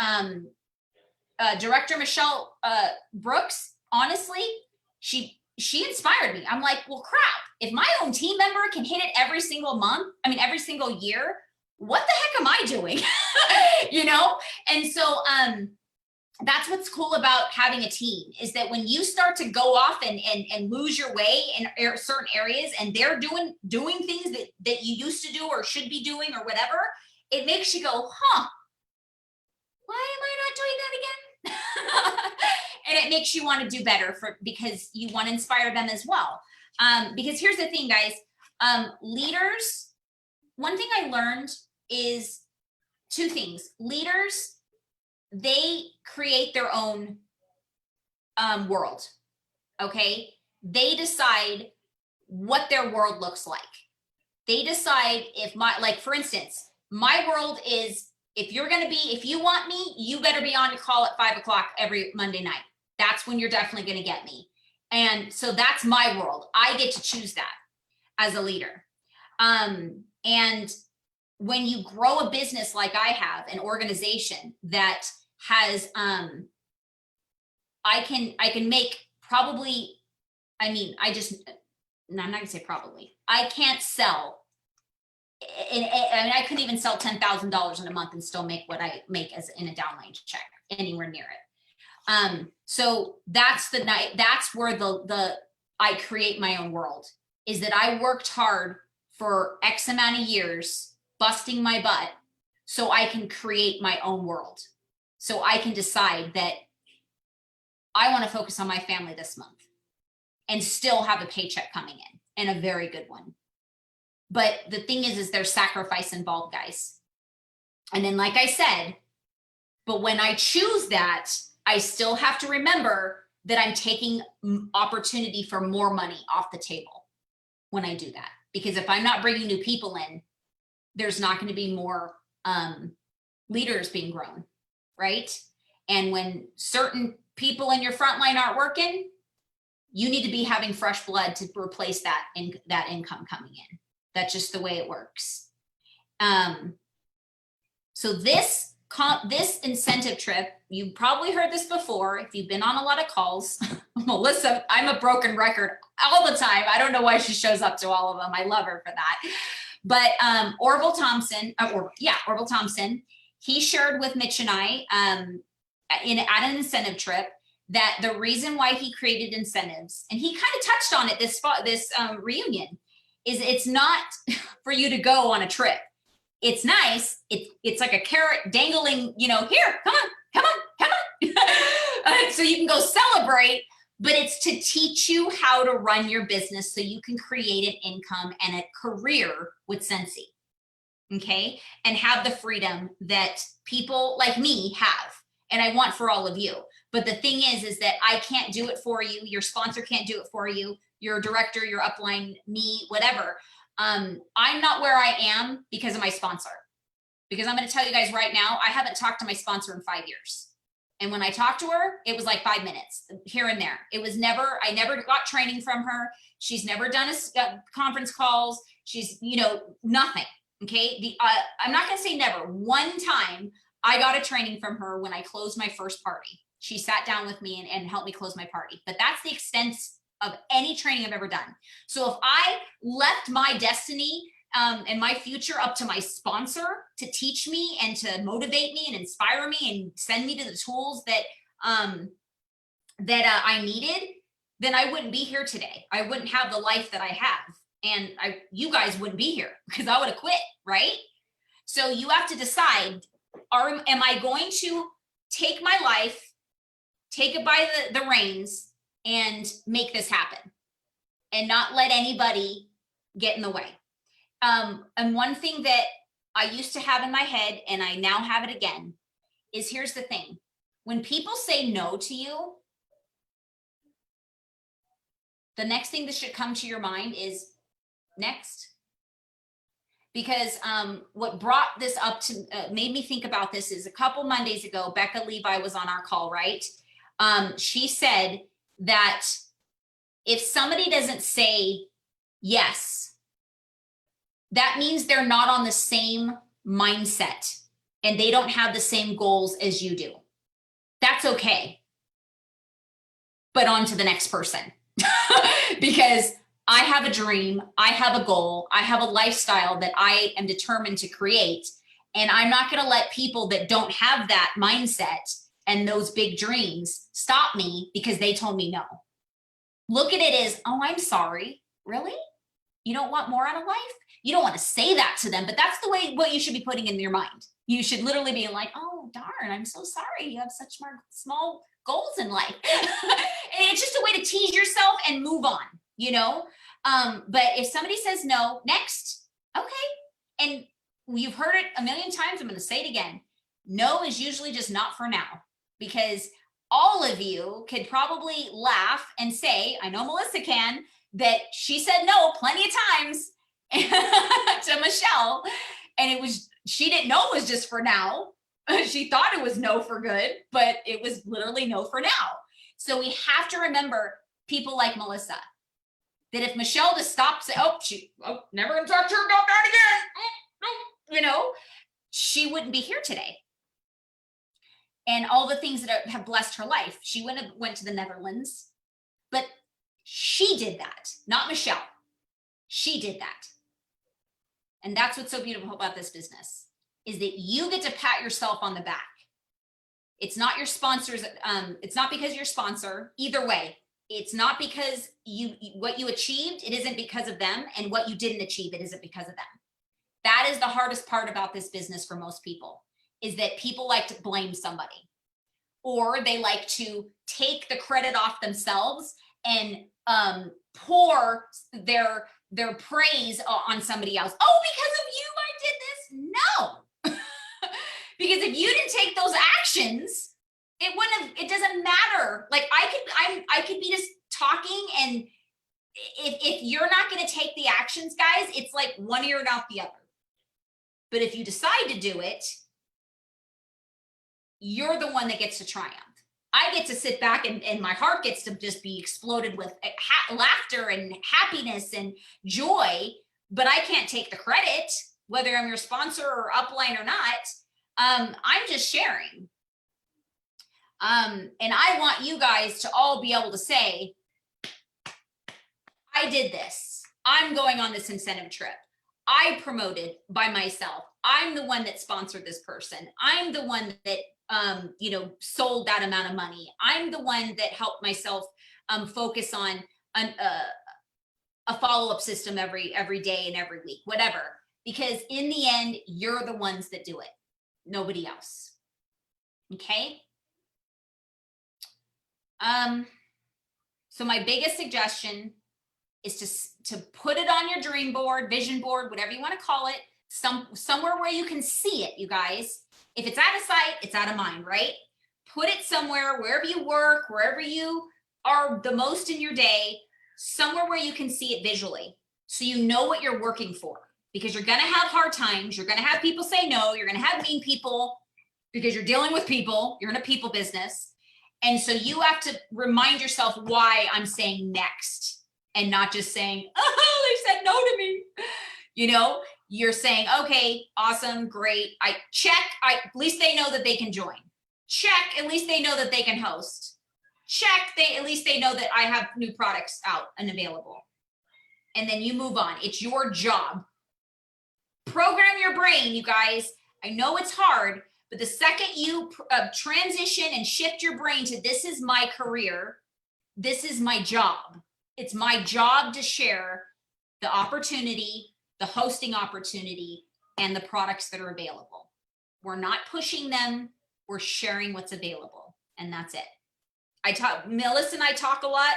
Speaker 1: Director Michelle Brooks, honestly, she inspired me. I'm like, well, crap, if my own team member can hit it every single month, I mean, every single year, what the heck am I doing? You know? And so that's what's cool about having a team, is that when you start to go off and lose your way in certain areas, and they're doing things that you used to do or should be doing or whatever, it makes you go, huh, why am I not doing that again? And it makes you want to do better because you want to inspire them as well. Because here's the thing, guys, leaders, one thing I learned is 2 things. Leaders, they create their own world, okay? They decide what their world looks like. They decide if like for instance, my world is, if you want me, you better be on a call at 5 o'clock every Monday night. That's when you're definitely going to get me. And so that's my world. I get to choose that as a leader. And when you grow a business like I have, an organization that has, I can make probably, I'm not gonna say probably, I can't sell. I couldn't even sell $10,000 in a month and still make what I make as in a downline check, anywhere near it. So that's where I create my own world, is that I worked hard for X amount of years, busting my butt, so I can create my own world. So I can decide that I want to focus on my family this month and still have a paycheck coming in, and a very good one. But the thing is there's sacrifice involved, guys. And then, like I said, but when I choose that, I still have to remember that I'm taking opportunity for more money off the table when I do that. Because if I'm not bringing new people in, there's not going to be more leaders being grown, right? And when certain people in your front line aren't working, you need to be having fresh blood to replace that income coming in. That's just the way it works. So this incentive trip, you probably heard this before if you've been on a lot of calls. Melissa, I'm a broken record all the time. I don't know why she shows up to all of them. I love her for that. But Orville Thompson, he shared with Mitch and I at an incentive trip that the reason why he created incentives, and he kind of touched on it this reunion, is it's not for you to go on a trip. It's nice. It's like a carrot dangling, here, come on. So you can go celebrate, but it's to teach you how to run your business so you can create an income and a career with Scentsy, okay? And have the freedom that people like me have, and I want for all of you. But the thing is that I can't do it for you. Your sponsor can't do it for you. Your director, your upline, me, whatever. I'm not where I am because of my sponsor. Because I'm going to tell you guys right now, I haven't talked to my sponsor in 5 years. And when I talked to her, it was like 5 minutes here and there. I never got training from her. She's never done a conference calls. She's, nothing. Okay. I'm not going to say never. One time I got a training from her when I closed my first party. She sat down with me and helped me close my party. But that's the extent of any training I've ever done. So if I left my destiny and my future up to my sponsor to teach me and to motivate me and inspire me and send me to the tools that I needed, then I wouldn't be here today. I wouldn't have the life that I have, and you guys wouldn't be here because I would have quit, right? So you have to decide: am I going to take my life, take it by the reins, and make this happen, and not let anybody get in the way? And one thing that I used to have in my head, and I now have it again, is here's the thing. When people say no to you, the next thing that should come to your mind is next. Because what brought this up to, made me think about this is a couple Mondays ago, Becca Levi was on our call, right? She said that if somebody doesn't say yes, that means they're not on the same mindset and they don't have the same goals as you do. That's okay. But on to the next person. Because I have a dream, I have a goal, I have a lifestyle that I am determined to create. And I'm not going to let people that don't have that mindset and those big dreams stop me because they told me no. Look at it as, oh, I'm sorry. Really? You don't want more out of life? You don't want to say that to them, but that's the way what you should be putting in your mind. You should literally be like, oh, darn, I'm so sorry. You have such small goals in life. And it's just a way to tease yourself and move on, you know? But if somebody says no, next, okay. And you've heard it a million times. I'm going to say it again. No is usually just not for now, because all of you could probably laugh and say, I know Melissa can, that she said no plenty of times to Michelle. And she didn't know it was just for now. She thought it was no for good, but it was literally no for now. So we have to remember people like Melissa, that if Michelle just stopped, say, never gonna talk to her about that again, you know, she wouldn't be here today. And all the things that have blessed her life. She wouldn't have went to the Netherlands, but she did that, not Michelle. She did that. And that's what's so beautiful about this business, is that you get to pat yourself on the back. It's not your sponsors. It's not because you're sponsor. Either way, it's not because what you achieved, it isn't because of them. And what you didn't achieve, it isn't because of them. That is the hardest part about this business for most people, is that people like to blame somebody, or they like to take the credit off themselves and pour their praise on somebody else. Oh, because of you, I did this. No. Because if you didn't take those actions, it doesn't matter. Like I could be just talking, and if you're not going to take the actions, guys, it's like one ear and out the other. But if you decide to do it, you're the one that gets to triumph. I get to sit back and my heart gets to just be exploded with laughter and happiness and joy, but I can't take the credit, whether I'm your sponsor or upline or not. I'm just sharing. And I want you guys to all be able to say, I did this. I'm going on this incentive trip. I promoted by myself. I'm the one that sponsored this person. I'm the one that sold that amount of money. I'm the one that helped myself focus on a follow-up system every day and every week, whatever. Because in the end, you're the ones that do it, nobody else. Okay. So my biggest suggestion is to put it on your dream board, vision board, whatever you want to call it, somewhere where you can see it, you guys. If it's out of sight, it's out of mind, right? Put it somewhere, wherever you work, wherever you are the most in your day, somewhere where you can see it visually, so you know what you're working for. Because you're going to have hard times. You're going to have people say no. You're going to have mean people, because you're dealing with people. You're in a people business. And so you have to remind yourself why I'm saying next, and not just saying, oh, they said no to me. You're saying, okay, awesome, great. I check. At least they know that they can join. Check. At least they know that they can host. check, at least they know that I have new products out and available. And then you move on. It's your job. Program your brain, you guys. I know it's hard, but the second you transition and shift your brain to this is my career, this is my job. It's my job to share the opportunity, the hosting opportunity, and the products that are available. We're not pushing them. We're sharing what's available. And that's it. Melissa and I talk a lot.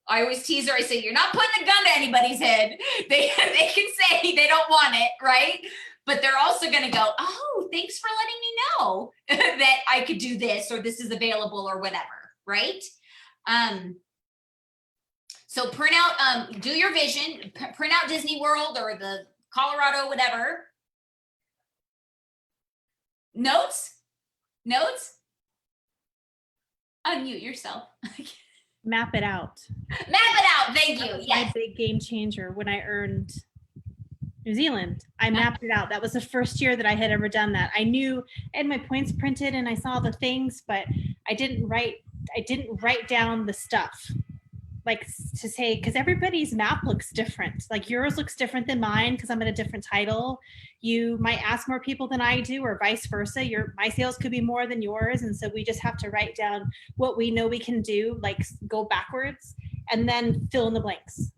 Speaker 1: I always tease her. I say, you're not putting a gun to anybody's head. They can say they don't want it, right? But they're also going to go, oh, thanks for letting me know that I could do this or this is available or whatever, right? So print out, do your vision, print out Disneyworld or the Colorado, whatever. Notes? Unmute yourself.
Speaker 2: Map it out.
Speaker 1: Map it out. Thank you.
Speaker 2: Yes. My big game changer when I earned New Zealand. I mapped it out. That was the first year that I had ever done that. I knew I had my points printed and I saw the things, but I didn't write down the stuff. Like to say, because everybody's map looks different. Like yours looks different than mine because I'm in a different title. You might ask more people than I do, or vice versa. My sales could be more than yours, and so we just have to write down what we know we can do, like go backwards, and then fill in the blanks.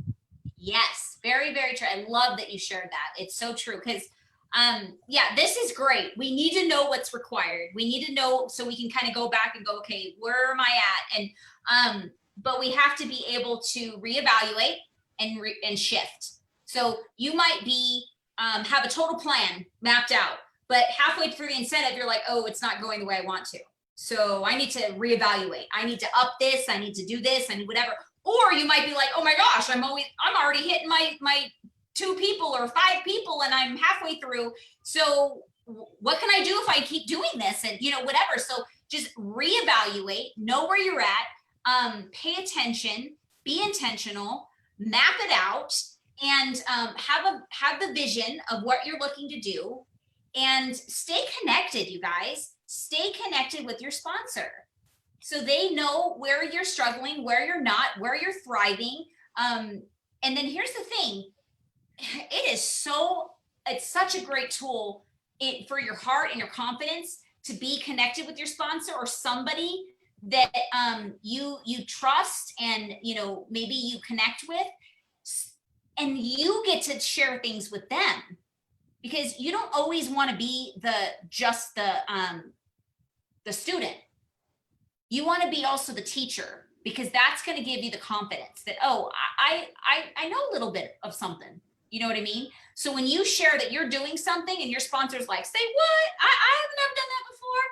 Speaker 1: Yes, very, very true. I love that you shared that. It's so true because, yeah, this is great. We need to know what's required. We need to know so we can kind of go back and go, okay, where am I at? And but we have to be able to reevaluate and shift. So you might be have a total plan mapped out, but halfway through the incentive, you're like, oh, it's not going the way I want to. So I need to reevaluate. I need to up this. I need to do this. I need whatever. Or you might be like, oh my gosh, I'm already hitting my 2 people or 5 people, and I'm halfway through. So what can I do if I keep doing this? And whatever. So just reevaluate. Know where you're at. Pay attention, be intentional, map it out, and have the vision of what you're looking to do, and stay connected, you guys. Stay connected with your sponsor so they know where you're struggling, where you're not, where you're thriving. And then here's the thing. It's such a great tool for your heart and your confidence to be connected with your sponsor or somebody that you trust and maybe you connect with, and you get to share things with them, because you don't always want to be just the student. You want to be also the teacher, because that's going to give you the confidence that, oh, I know a little bit of something. You know what I mean? So when you share that you're doing something and your sponsor's like, say what? I have never done that before.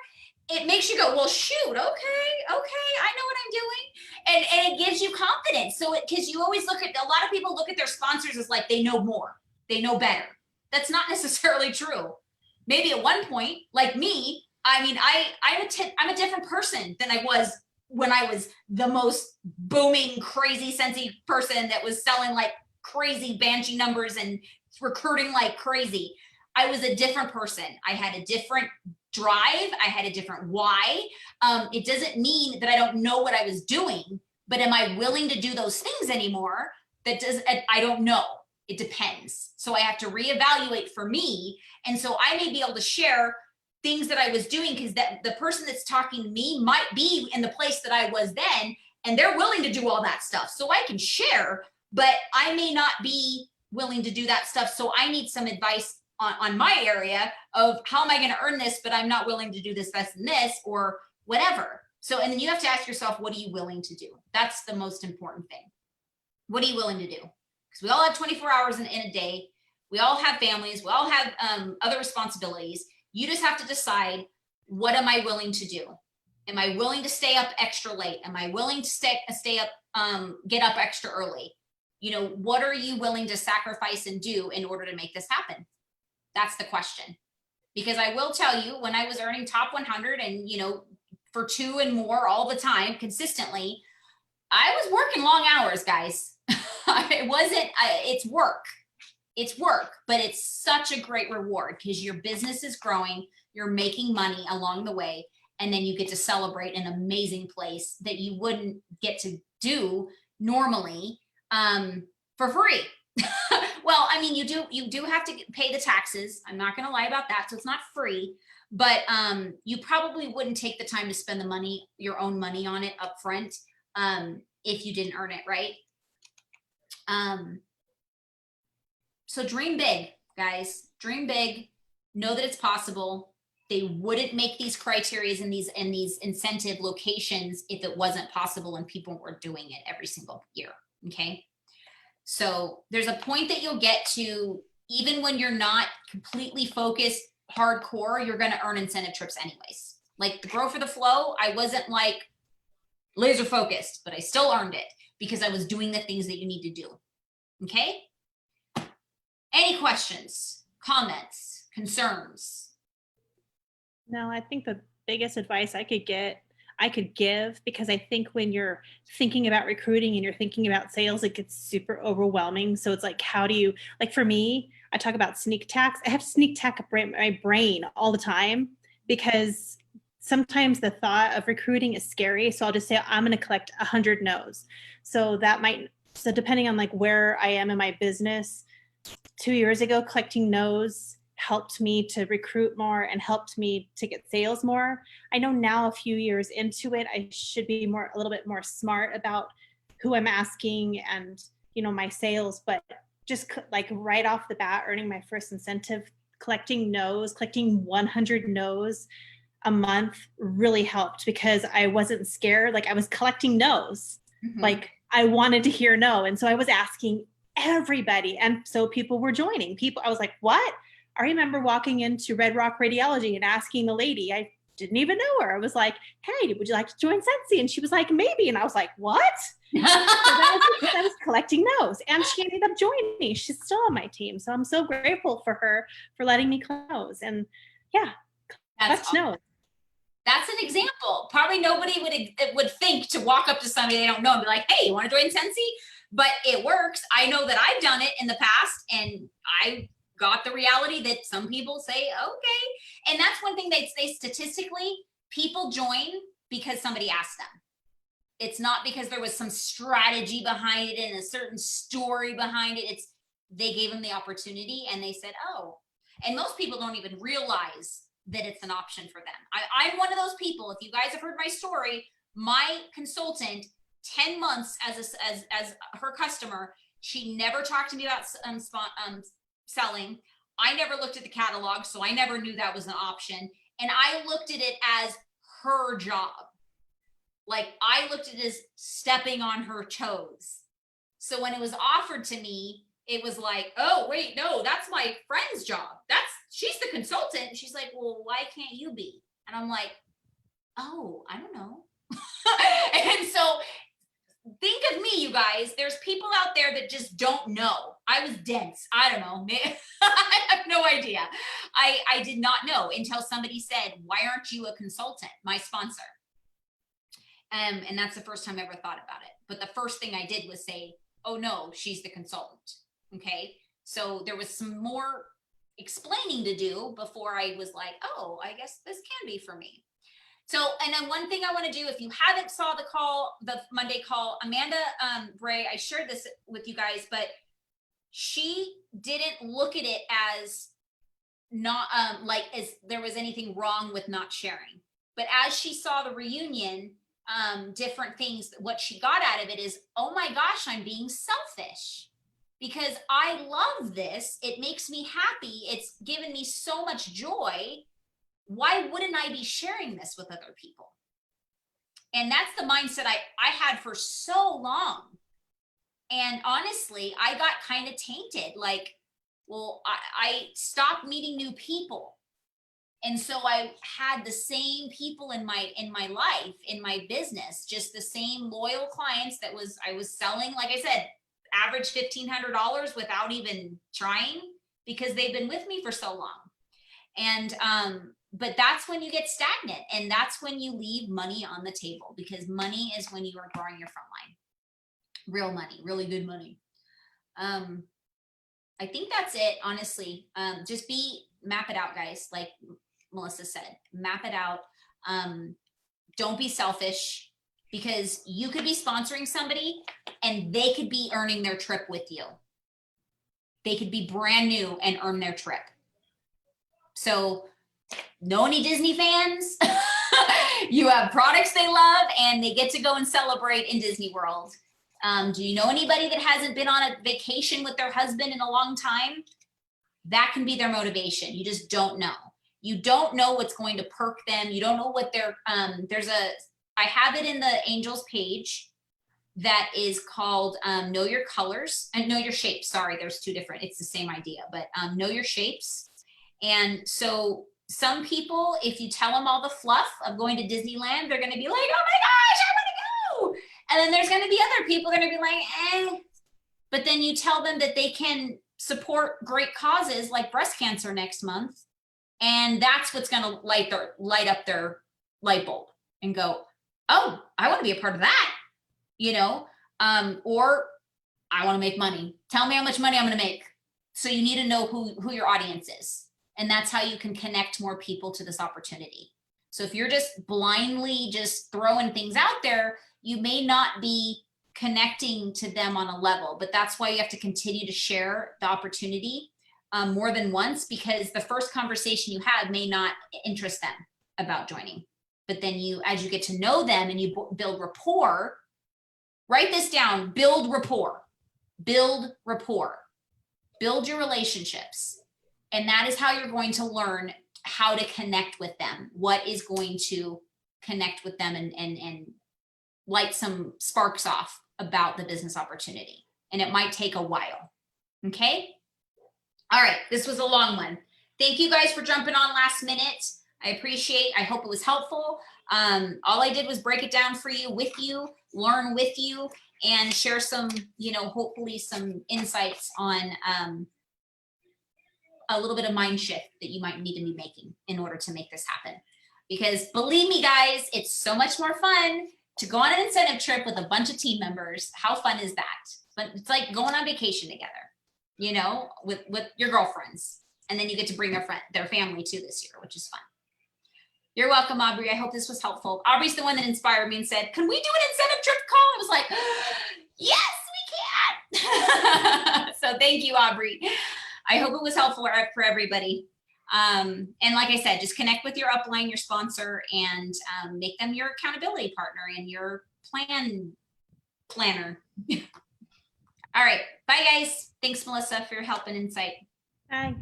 Speaker 1: It makes you go, well, shoot, okay, I know what I'm doing. And it gives you confidence. So because you always a lot of people look at their sponsors as like, they know more, they know better. That's not necessarily true. Maybe at one point, like me, I mean, I'm a different person than I was when I was the most booming, crazy Scentsy person that was selling like crazy Banshee numbers and recruiting like crazy. I was a different person. I had a different drive. I had a different why. It doesn't mean that I don't know what I was doing, but am I willing to do those things anymore? I don't know. It depends. So I have to reevaluate for me. And so I may be able to share things that I was doing, because the person that's talking to me might be in the place that I was then, and they're willing to do all that stuff. So I can share, but I may not be willing to do that stuff. So I need some advice on my area of how am I going to earn this, but I'm not willing to do this, and this, or whatever. So, and then you have to ask yourself, what are you willing to do? That's the most important thing. What are you willing to do? Because we all have 24 hours in a day. We all have families. We all have other responsibilities. You just have to decide, what am I willing to do? Am I willing to stay up extra late? Am I willing to stay up, get up extra early? What are you willing to sacrifice and do in order to make this happen? That's the question. Because I will tell you, when I was earning top 100 and, for 2 and more all the time, consistently, I was working long hours, guys. It's work. It's work, but it's such a great reward because your business is growing, you're making money along the way, and then you get to celebrate an amazing place that you wouldn't get to do normally for free. Well, I mean, you do have to pay the taxes. I'm not going to lie about that. So it's not free, but you probably wouldn't take the time to spend the money, your own money on it up front if you didn't earn it, right? So dream big, guys. Dream big. Know that it's possible. They wouldn't make these criterias in these incentive locations if it wasn't possible and people were doing it every single year. Okay. So there's a point that you'll get to, even when you're not completely focused hardcore, you're going to earn incentive trips anyways. Like the Grow for the Flow, I wasn't like laser focused, but I still earned it because I was doing the things that you need to do. Okay. Any questions, comments, concerns?
Speaker 2: No, I think the biggest advice I could give, because I think when you're thinking about recruiting and you're thinking about sales, it gets super overwhelming. So it's like, how do you, like for me, I talk about sneak attacks. I have to sneak attack my brain all the time because sometimes the thought of recruiting is scary. So I'll just say, I'm going to collect 100 no's. So depending on like where I am in my business, 2 years ago, collecting no's helped me to recruit more and helped me to get sales more. I know now a few years into it, I should be a little bit more smart about who I'm asking and, my sales, but just like right off the bat, earning my first incentive, collecting 100 no's a month really helped because I wasn't scared. Like I was collecting no's, like I wanted to hear no. And so I was asking everybody. And so people were joining. I was like, what? I remember walking into Red Rock Radiology and asking the lady, I didn't even know her. I was like, hey, would you like to join Scentsy? And she was like, maybe. And I was like, what? That was because I was collecting no's. And she ended up joining. She's still on my team. So I'm so grateful for her for letting me collect no's. And yeah, collect no's.
Speaker 1: That's an example. Probably nobody would think to walk up to somebody they don't know and be like, hey, you want to join Scentsy? But it works. I know that I've done it in the past and I got the reality that some people say, okay. And that's one thing they'd say statistically, people join because somebody asked them. It's not because there was some strategy behind it and a certain story behind it. It's they gave them the opportunity and they said, oh. And most people don't even realize that it's an option for them. I'm one of those people. If you guys have heard my story, my consultant, 10 months as her customer, she never talked to me about selling. I never looked at the catalog, so I never knew that was an option. And I looked at it as her job. Like I looked at it as stepping on her toes. So when it was offered to me, it was like, oh, wait, no, that's my friend's job. She's the consultant. She's like, well, why can't you be? And I'm like, oh, I don't know. And so think of me, you guys. There's people out there that just don't know. I was dense. I don't know. I have no idea. I did not know until somebody said, why aren't you a consultant? My sponsor. And that's the first time I ever thought about it. But the first thing I did was say, oh no, she's the consultant. Okay. So there was some more explaining to do before I was like, oh, I guess this can be for me. So, and then one thing I want to do, if you haven't saw the Monday call, Amanda Bray, I shared this with you guys, but she didn't look at it as not like as there was anything wrong with not sharing. But as she saw the reunion, different things, what she got out of it is, oh my gosh, I'm being selfish because I love this. It makes me happy. It's given me so much joy. Why wouldn't I be sharing this with other people? And that's the mindset I had for so long. And honestly, I got kind of tainted. Like, well, I stopped meeting new people. And so I had the same people in my life, in my business, just the same loyal clients I was selling, like I said, average $1,500 without even trying because they've been with me for so long. And, but that's when you get stagnant and that's when you leave money on the table because money is when you are growing your front line. Real money, really good money. I think that's it, honestly. Just map it out, guys. Like Melissa said, map it out. Don't be selfish, because you could be sponsoring somebody and they could be earning their trip with you. They could be brand new and earn their trip. So know any Disney fans? You have products they love and they get to go and celebrate in Disney World. Do you know anybody that hasn't been on a vacation with their husband in a long time? That can be their motivation. You just don't know. You don't know what's going to perk them. You don't know what their, I have it in the Angels page that is called Know Your Colors and Know Your Shapes. Sorry, there's two different, it's the same idea, but Know Your Shapes. And so some people, if you tell them all the fluff of going to Disneyland, they're going to be like, oh my gosh, I want to go. And then there's going to be other people that are going to be like, eh. But then you tell them that they can support great causes like breast cancer next month. And that's what's going to light up their light bulb and go, oh, I want to be a part of that, you know, or I want to make money. Tell me how much money I'm going to make. So you need to know who your audience is. And that's how you can connect more people to this opportunity. So if you're just blindly just throwing things out there, you may not be connecting to them on a level, but that's why you have to continue to share the opportunity more than once, because the first conversation you have may not interest them about joining. But then as you get to know them and you build rapport, write this down, build rapport, build your relationships. And that is how you're going to learn how to connect with them. What is going to connect with them and light some sparks off about the business opportunity. And it might take a while. Okay. All right. This was a long one. Thank you guys for jumping on last minute. I hope it was helpful. All I did was break it down for you, with you, learn with you, and share some, hopefully some insights on, a little bit of mind shift that you might need to be making in order to make this happen. Because believe me, guys, it's so much more fun to go on an incentive trip with a bunch of team members. How fun is that? But it's like going on vacation together, with your girlfriends. And then you get to bring their family too this year, which is fun. You're welcome, Aubrey. I hope this was helpful. Aubrey's the one that inspired me and said, can we do an incentive trip call? I was like, yes, we can. So thank you, Aubrey. I hope it was helpful for everybody. And like I said, just connect with your upline, your sponsor, and make them your accountability partner and your planner. All right. Bye, guys. Thanks, Melissa, for your help and insight.
Speaker 2: Bye.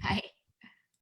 Speaker 1: Bye.